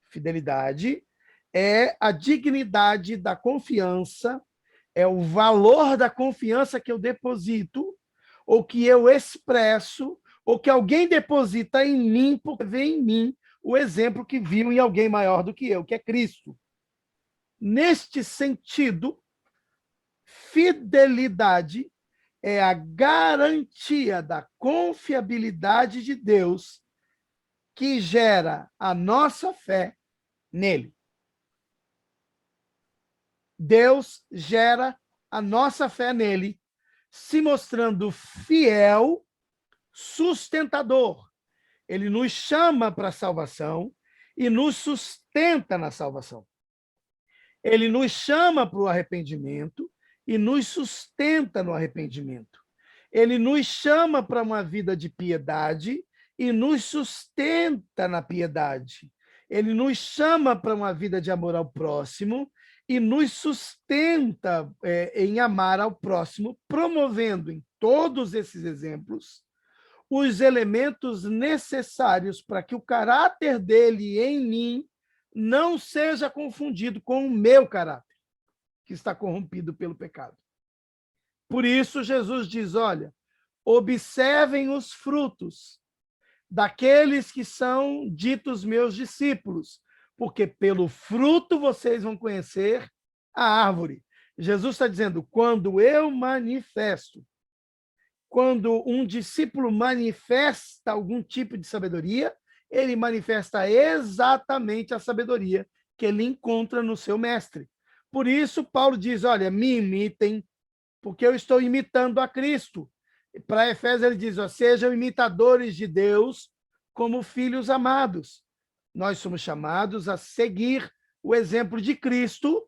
Fidelidade é a dignidade da confiança, é o valor da confiança que eu deposito, ou que eu expresso, ou que alguém deposita em mim, porque vê em mim o exemplo que viu em alguém maior do que eu, que é Cristo. Neste sentido, fidelidade é a garantia da confiabilidade de Deus que gera a nossa fé nele. Deus gera a nossa fé nele, se mostrando fiel, sustentador. Ele nos chama para a salvação e nos sustenta na salvação. Ele nos chama para o arrependimento e nos sustenta no arrependimento. Ele nos chama para uma vida de piedade e nos sustenta na piedade. Ele nos chama para uma vida de amor ao próximo e nos sustenta em amar ao próximo, promovendo em todos esses exemplos os elementos necessários para que o caráter dele em mim não seja confundido com o meu caráter, que está corrompido pelo pecado. Por isso, Jesus diz, olha, observem os frutos, daqueles que são ditos meus discípulos, porque pelo fruto vocês vão conhecer a árvore. Jesus está dizendo, quando eu manifesto, quando um discípulo manifesta algum tipo de sabedoria, ele manifesta exatamente a sabedoria que ele encontra no seu mestre. Por isso, Paulo diz, olha, me imitem, porque eu estou imitando a Cristo. Para Efésios, ele diz, ó, sejam imitadores de Deus como filhos amados. Nós somos chamados a seguir o exemplo de Cristo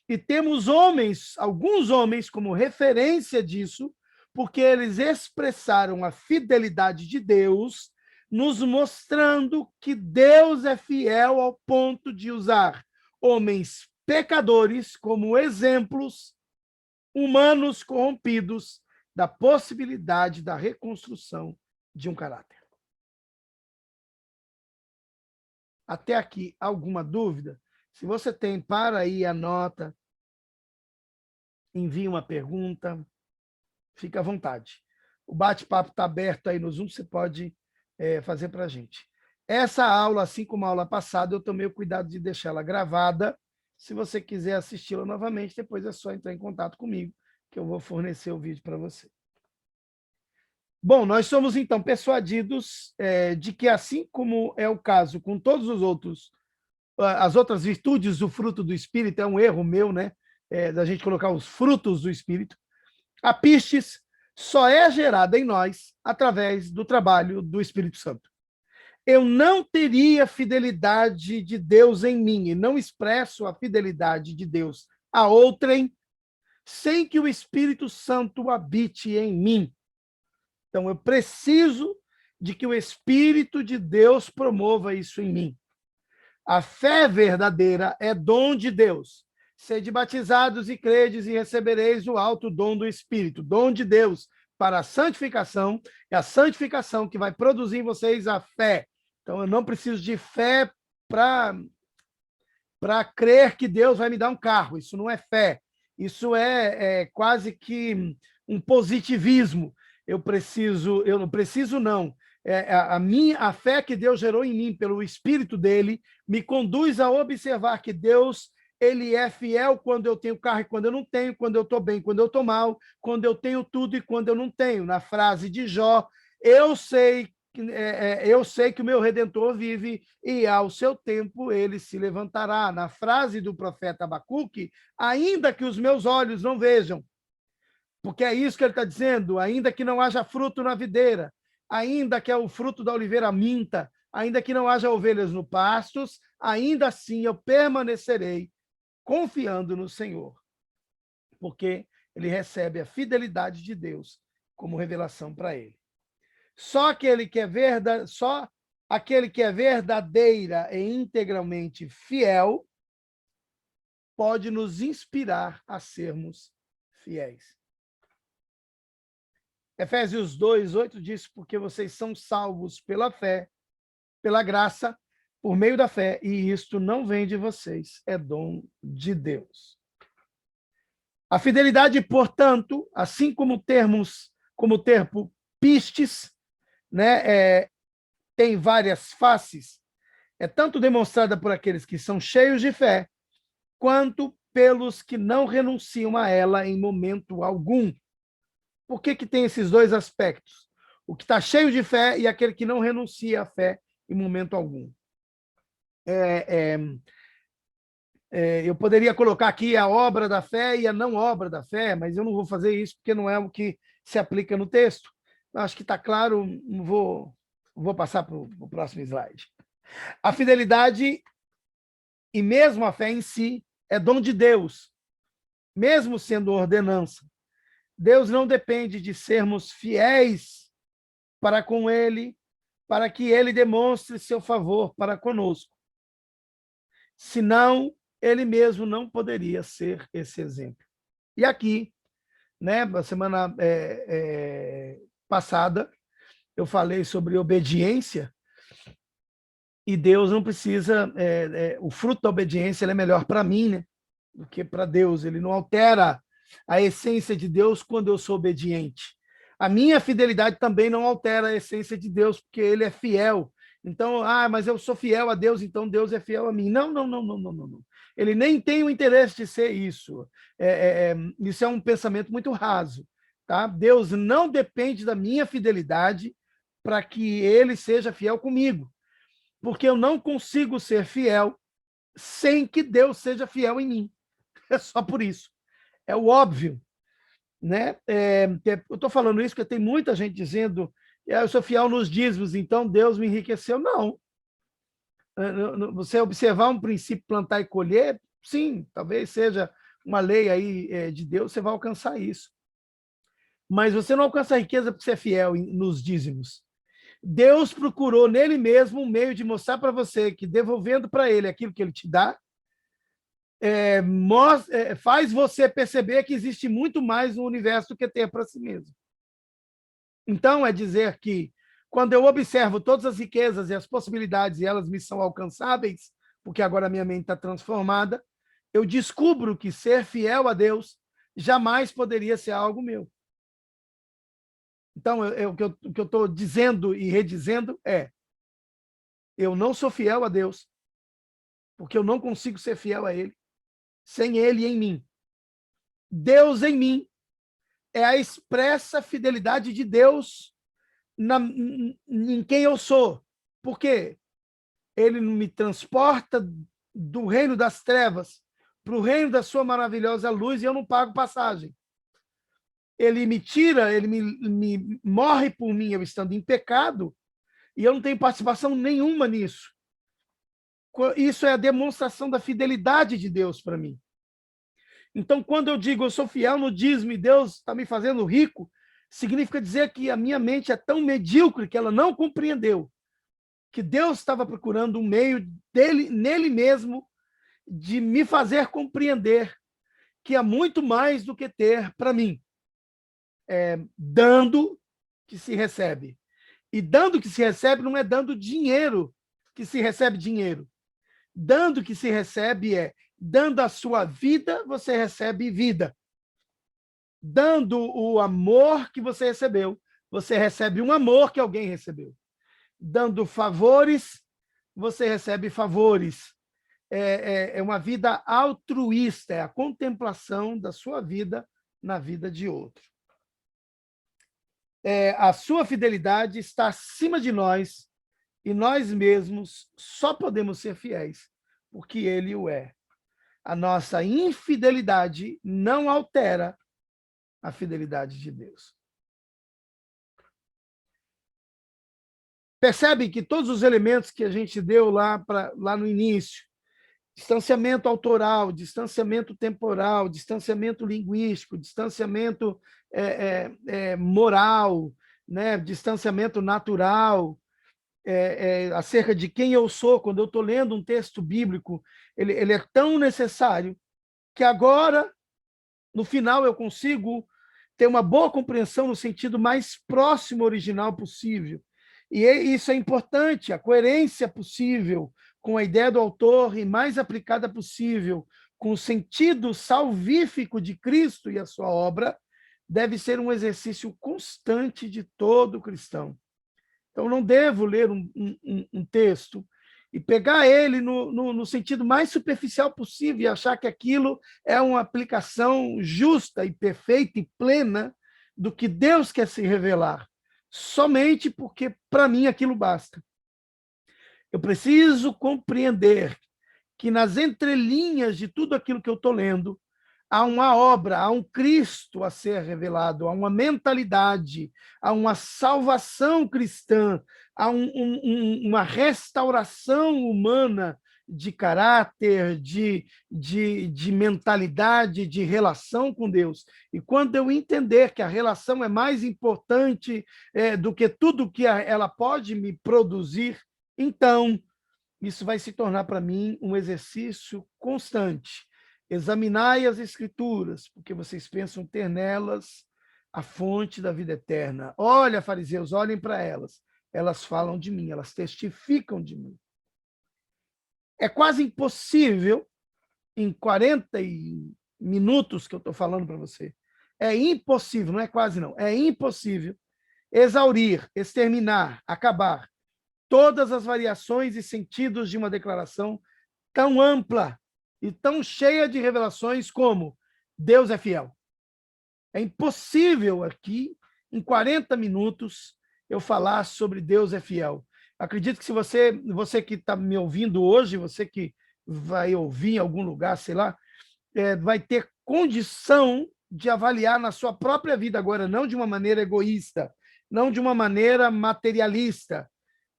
e temos homens, alguns homens, como referência disso, porque eles expressaram a fidelidade de Deus, nos mostrando que Deus é fiel ao ponto de usar homens pecadores como exemplos humanos corrompidos da possibilidade da reconstrução de um caráter. Até aqui, alguma dúvida? Se você tem, para aí, anota, envie uma pergunta, fica à vontade. O bate-papo está aberto aí no Zoom, você pode fazer para a gente. Essa aula, assim como a aula passada, eu tomei o cuidado de deixá-la gravada. Se você quiser assisti-la novamente, depois é só entrar em contato comigo, que eu vou fornecer o vídeo para você. Bom, nós somos, então, persuadidos de que, assim como é o caso com todos os outros, as outras virtudes do fruto do Espírito, é um erro meu, né? Da gente colocar os frutos do Espírito, a pistis só é gerada em nós através do trabalho do Espírito Santo. Eu não teria fidelidade de Deus em mim e não expresso a fidelidade de Deus a outrem sem que o Espírito Santo habite em mim. Então, eu preciso de que o Espírito de Deus promova isso em mim. A fé verdadeira é dom de Deus. Sede batizados e credes e recebereis o alto dom do Espírito, dom de Deus para a santificação, é a santificação que vai produzir em vocês a fé. Então, eu não preciso de fé para crer que Deus vai me dar um carro. Isso não é fé. Isso é quase que um positivismo. Eu não preciso, não. A fé que Deus gerou em mim pelo Espírito dele me conduz a observar que Deus ele é fiel quando eu tenho carro e quando eu não tenho, quando eu estou bem, quando eu estou mal, quando eu tenho tudo e quando eu não tenho. Na frase de Jó, eu sei que o meu Redentor vive e ao seu tempo ele se levantará. Na frase do profeta Abacuque, ainda que os meus olhos não vejam, porque é isso que ele está dizendo, ainda que não haja fruto na videira, ainda que o fruto da oliveira minta, ainda que não haja ovelhas no pastos, ainda assim eu permanecerei confiando no Senhor, porque ele recebe a fidelidade de Deus como revelação para ele. Só aquele que é verdadeira e integralmente fiel pode nos inspirar a sermos fiéis. Efésios 2:8 diz, porque vocês são salvos pela fé, pela graça, por meio da fé, e isto não vem de vocês, é dom de Deus. A fidelidade, portanto, assim como o termo pistis, né, tem várias faces, é tanto demonstrada por aqueles que são cheios de fé, quanto pelos que não renunciam a ela em momento algum. Por que tem esses dois aspectos? O que está cheio de fé e aquele que não renuncia à fé em momento algum. Eu poderia colocar aqui a obra da fé e a não obra da fé, mas eu não vou fazer isso porque não é o que se aplica no texto. Acho que está claro, vou passar para o próximo slide. A fidelidade e mesmo a fé em si é dom de Deus, mesmo sendo ordenança. Deus não depende de sermos fiéis para com ele, para que ele demonstre seu favor para conosco. Senão, ele mesmo não poderia ser esse exemplo. E aqui, né, na semana passada, eu falei sobre obediência, e Deus não precisa, o fruto da obediência ele é melhor para mim, né, do que para Deus. Ele não altera a essência de Deus quando eu sou obediente. A minha fidelidade também não altera a essência de Deus, porque ele é fiel. Então, mas eu sou fiel a Deus, então Deus é fiel a mim. Não, não, não, não, não, não, não. Ele nem tem o interesse de ser isso. Isso é um pensamento muito raso. Tá? Deus não depende da minha fidelidade para que ele seja fiel comigo, porque eu não consigo ser fiel sem que Deus seja fiel em mim. É só por isso. É o óbvio. Né? Eu estou falando isso porque tem muita gente dizendo eu sou fiel nos dízimos, então Deus me enriqueceu. Não. Você observar um princípio, plantar e colher, sim, talvez seja uma lei aí de Deus, você vai alcançar isso. Mas você não alcança a riqueza porque você é fiel nos dízimos. Deus procurou nele mesmo um meio de mostrar para você que devolvendo para ele aquilo que ele te dá, faz você perceber que existe muito mais no universo do que ter para si mesmo. Então, é dizer que, quando eu observo todas as riquezas e as possibilidades e elas me são alcançáveis, porque agora a minha mente está transformada, eu descubro que ser fiel a Deus jamais poderia ser algo meu. Então, o que eu estou dizendo e redizendo eu não sou fiel a Deus, porque eu não consigo ser fiel a Ele, sem Ele em mim. Deus em mim é a expressa fidelidade de Deus em quem eu sou. Por quê? Ele me transporta do reino das trevas para o reino da sua maravilhosa luz e eu não pago passagem. Ele me tira, ele me morre por mim, eu estando em pecado, e eu não tenho participação nenhuma nisso. Isso é a demonstração da fidelidade de Deus para mim. Então, quando eu digo eu sou fiel no dízimo e Deus está me fazendo rico, significa dizer que a minha mente é tão medíocre que ela não compreendeu que Deus estava procurando um meio nele mesmo de me fazer compreender que há muito mais do que ter para mim. Dando que se recebe. E dando que se recebe não é dando dinheiro que se recebe dinheiro. Dando que se recebe dando a sua vida, você recebe vida. Dando o amor que você recebeu, você recebe um amor que alguém recebeu. Dando favores, você recebe favores. É uma vida altruísta, é a contemplação da sua vida na vida de outro. A sua fidelidade está acima de nós e nós mesmos só podemos ser fiéis porque ele o é. A nossa infidelidade não altera a fidelidade de Deus. Percebe que todos os elementos que a gente deu lá no início, distanciamento autoral, distanciamento temporal, distanciamento linguístico, distanciamento moral, né? Distanciamento natural, acerca de quem eu sou, quando eu estou lendo um texto bíblico, ele é tão necessário que agora, no final, eu consigo ter uma boa compreensão no sentido mais próximo original possível. E isso é importante, a coerência possível com a ideia do autor e mais aplicada possível com o sentido salvífico de Cristo e a sua obra, deve ser um exercício constante de todo cristão. Então, não devo ler um texto e pegar ele no sentido mais superficial possível e achar que aquilo é uma aplicação justa e perfeita e plena do que Deus quer se revelar, somente porque, para mim, aquilo basta. Eu preciso compreender que nas entrelinhas de tudo aquilo que eu estou lendo, há uma obra, há um Cristo a ser revelado, há uma mentalidade, há uma salvação cristã, há uma restauração humana de caráter, de mentalidade, de relação com Deus. E quando eu entender que a relação é mais importante do que tudo que ela pode me produzir, então isso vai se tornar para mim um exercício constante. Examinai as Escrituras, porque vocês pensam ter nelas a fonte da vida eterna. Olha, fariseus, olhem para elas. Elas falam de mim, elas testificam de mim. É quase impossível, em 40 minutos que eu estou falando para você, É impossível, não é quase não, é impossível exaurir, exterminar, acabar todas as variações e sentidos de uma declaração tão ampla e tão cheia de revelações como Deus é fiel. É impossível aqui, em 40 minutos, eu falar sobre Deus é fiel. Acredito que se você que está me ouvindo hoje, você que vai ouvir em algum lugar, sei lá, vai ter condição de avaliar na sua própria vida agora, não de uma maneira egoísta, não de uma maneira materialista,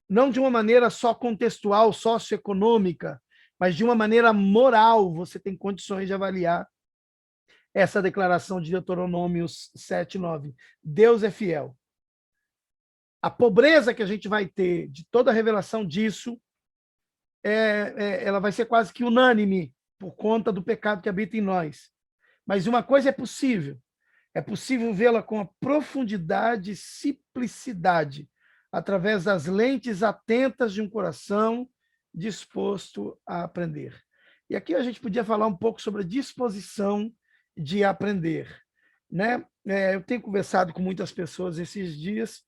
não de uma maneira só contextual, socioeconômica, mas de uma maneira moral, você tem condições de avaliar essa declaração de Deuteronômios 7:9. Deus é fiel. A pobreza que a gente vai ter de toda a revelação disso, ela vai ser quase que unânime por conta do pecado que habita em nós. Mas uma coisa é possível vê-la com a profundidade e simplicidade, através das lentes atentas de um coração disposto a aprender. E aqui a gente podia falar um pouco sobre a disposição de aprender, né? Eu tenho conversado com muitas pessoas esses dias,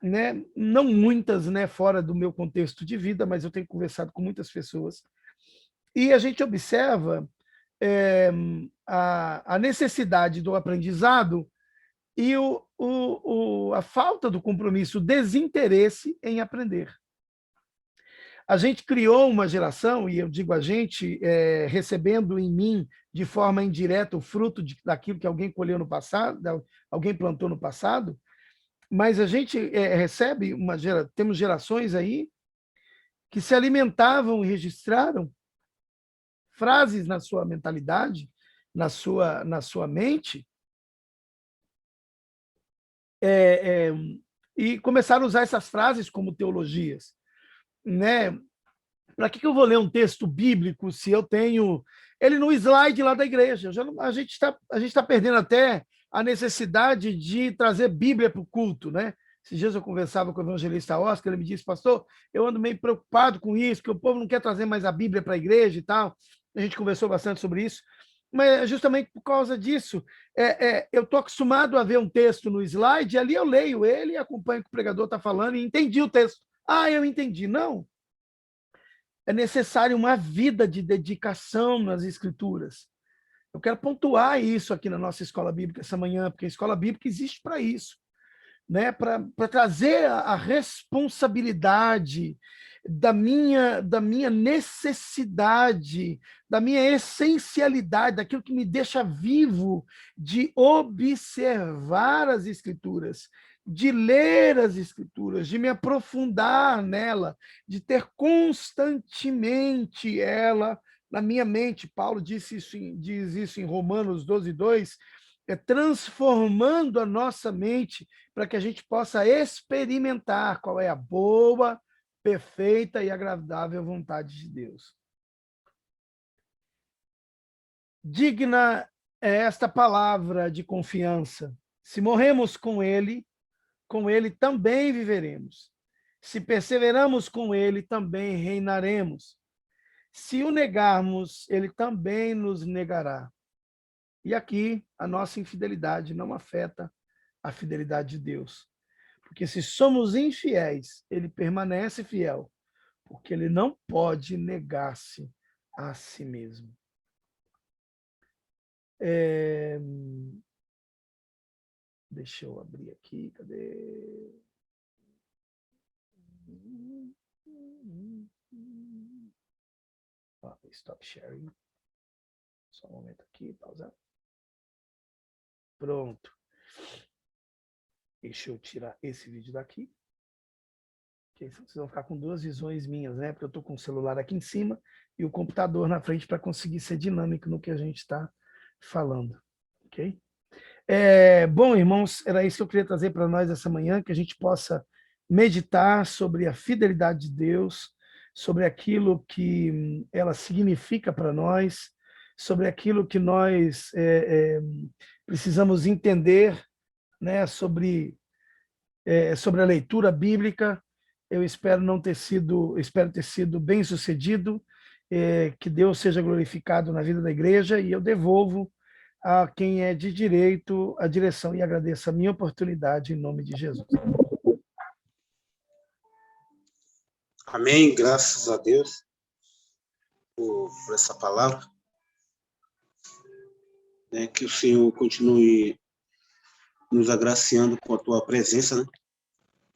né? Não muitas, né, fora do meu contexto de vida, mas eu tenho conversado com muitas pessoas, e a gente observa a necessidade do aprendizado e a falta do compromisso, o desinteresse em aprender. A gente criou uma geração, e eu digo a gente, recebendo em mim de forma indireta o fruto daquilo que alguém colheu no passado, alguém plantou no passado, mas a gente recebe temos gerações aí que se alimentavam e registraram frases na sua mentalidade, na sua mente, e começaram a usar essas frases como teologias, né? Para que eu vou ler um texto bíblico se eu tenho ele no slide lá da igreja? A gente está perdendo até a necessidade de trazer Bíblia para o culto, né? Esses dias eu conversava com o evangelista Oscar, ele me disse, pastor, eu ando meio preocupado com isso, que o povo não quer trazer mais a Bíblia para a igreja e tal. A gente conversou bastante sobre isso, mas justamente por causa disso, eu estou acostumado a ver um texto no slide, e ali eu leio ele, acompanho o que o pregador está falando e entendi o texto. Ah, eu entendi. Não. É necessário uma vida de dedicação nas Escrituras. Eu quero pontuar isso aqui na nossa escola bíblica essa manhã, porque a escola bíblica existe para isso, né? Para trazer a responsabilidade da minha necessidade, da minha essencialidade, daquilo que me deixa vivo, de observar as Escrituras, de ler as Escrituras, de me aprofundar nela, de ter constantemente ela na minha mente. Paulo diz isso em Romanos 12:2, transformando a nossa mente para que a gente possa experimentar qual é a boa, perfeita e agradável vontade de Deus. Digna é esta palavra de confiança. Se morremos com ele também viveremos. Se perseveramos com ele, também reinaremos. Se o negarmos, ele também nos negará. E aqui a nossa infidelidade não afeta a fidelidade de Deus. Porque se somos infiéis, ele permanece fiel, porque ele não pode negar-se a si mesmo. Deixa eu abrir aqui, cadê? Stop sharing. Só um momento aqui, pausar. Pronto. Deixa eu tirar esse vídeo daqui. Porque vocês vão ficar com duas visões minhas, né? Porque eu estou com o celular aqui em cima e o computador na frente para conseguir ser dinâmico no que a gente está falando. Ok? Bom, irmãos, era isso que eu queria trazer para nós essa manhã, que a gente possa meditar sobre a fidelidade de Deus, sobre aquilo que ela significa para nós, sobre aquilo que nós precisamos entender, né, sobre a leitura bíblica. Eu espero ter sido bem sucedido, que Deus seja glorificado na vida da igreja, e eu devolvo a quem é de direito a direção e agradeço a minha oportunidade em nome de Jesus. Amém. Graças a Deus por essa palavra. Né? Que o Senhor continue nos agraciando com a tua presença, né?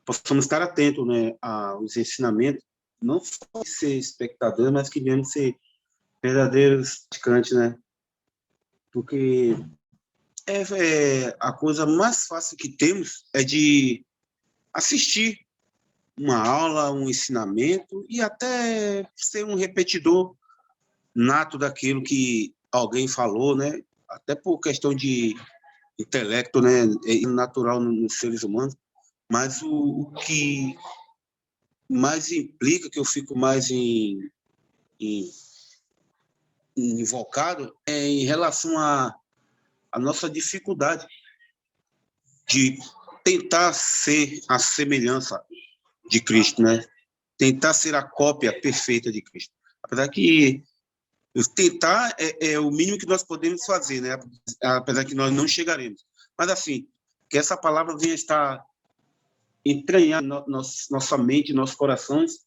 Possamos estar atentos, né, aos ensinamentos, não só ser espectadores, mas que venhamos ser verdadeiros praticantes, né? Porque a coisa mais fácil que temos é de assistir uma aula, um ensinamento e até ser um repetidor nato daquilo que alguém falou, né? Até por questão de intelecto, né? É natural nos seres humanos, mas o que mais implica, que eu fico mais invocado, é em relação à nossa dificuldade de tentar ser a semelhança de Cristo, né? Tentar ser a cópia perfeita de Cristo. Apesar que tentar é o mínimo que nós podemos fazer, né? Apesar que nós não chegaremos. Mas, assim, que essa palavra venha estar entranhar nossa mente, nossos corações,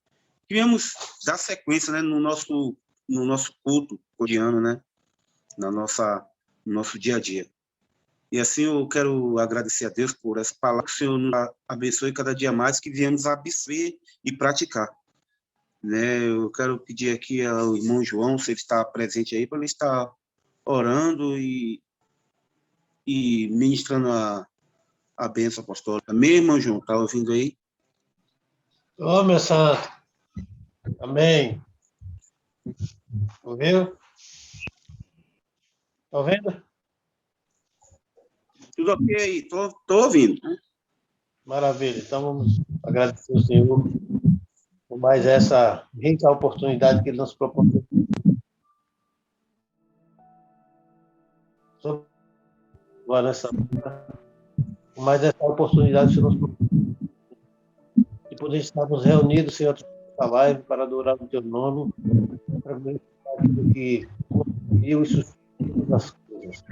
que venhamos dar sequência, né, no nosso culto cotidiano, né? No nosso dia a dia. E assim eu quero agradecer a Deus por essa palavra, que o Senhor nos abençoe cada dia mais, que viemos absorver e praticar. Né? Eu quero pedir aqui ao irmão João, se ele está presente aí, para ele estar orando e ministrando a bênção apostólica. Amém, irmão João? Está ouvindo aí? Ô, meu santo. Amém. Ouviu? Tá ouvindo? Tudo ok aí? Tô ouvindo. Maravilha. Então vamos agradecer ao Senhor por mais essa rica oportunidade que Ele nos proporciona. Agora nessa por mais essa oportunidade que nos proporciona de poder estarmos reunidos, Senhor, nessa live para adorar o Teu nome, para glorificar aquilo que conseguiu e sustenta as coisas.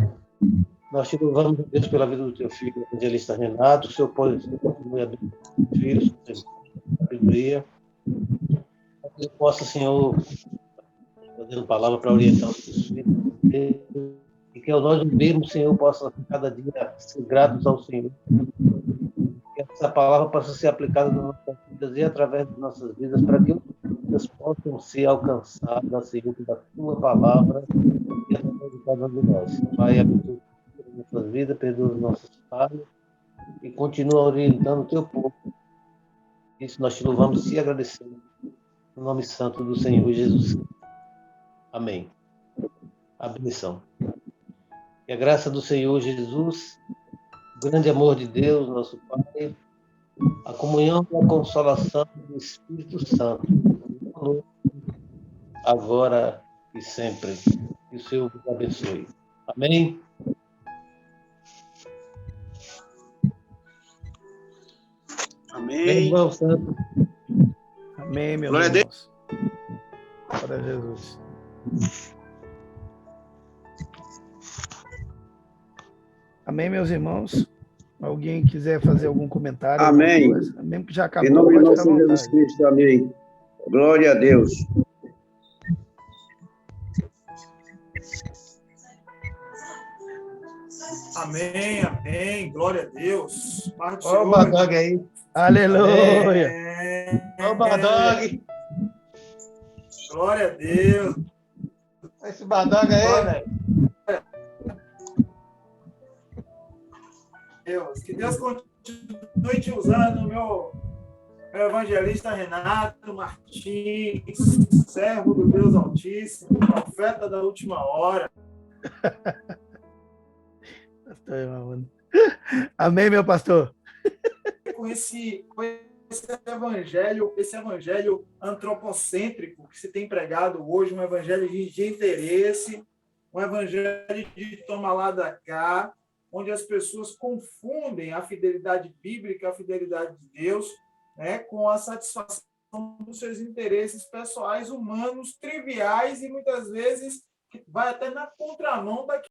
Nós te louvamos, Deus, pela vida do teu filho, o evangelista Renato, o seu poder continue a bênção dos filhos, sabedoria, para que ele possa, Senhor, fazendo palavra para orientar os teus filhos, e que ao nós ouvirmos, Senhor, possa cada dia ser gratos ao Senhor, que essa palavra possa ser aplicada nas nossas vidas e através das nossas vidas, para que outras vidas possam ser alcançadas, Senhor, pela tua palavra e através de cada um de nós. Pai, abençoe nossas vidas, perdoa os nossos falhos e continua orientando o teu povo. Isso nós te louvamos e agradecemos no nome santo do Senhor Jesus. Amém. A benção. E a graça do Senhor Jesus, o grande amor de Deus, nosso Pai, a comunhão e a consolação do Espírito Santo, agora e sempre. Que o Senhor vos abençoe. Amém. Amém. Irmão Santo. Amém, meus Glória a irmãos. Glória a Jesus. Amém, meus irmãos. Alguém quiser fazer algum comentário? Amém. Coisa, mesmo que já acabou, Em nome de pode ficar nosso à Jesus vontade. Cristo, amém. Glória a Deus. Amém, amém. Glória a Deus. Paz do Olha o Senhor. Badog aí. Aleluia. Olha o Badog. Glória a Deus. Esse Badog aí, velho. Deus. Que Deus continue te usando, meu evangelista Renato Martins, servo do Deus Altíssimo, profeta da última hora. Amém, meu pastor. Com esse evangelho antropocêntrico que se tem pregado hoje, um evangelho de interesse, um evangelho de toma lá da cá, onde as pessoas confundem a fidelidade bíblica, a fidelidade de Deus, né, com a satisfação dos seus interesses pessoais, humanos, triviais e muitas vezes vai até na contramão daquilo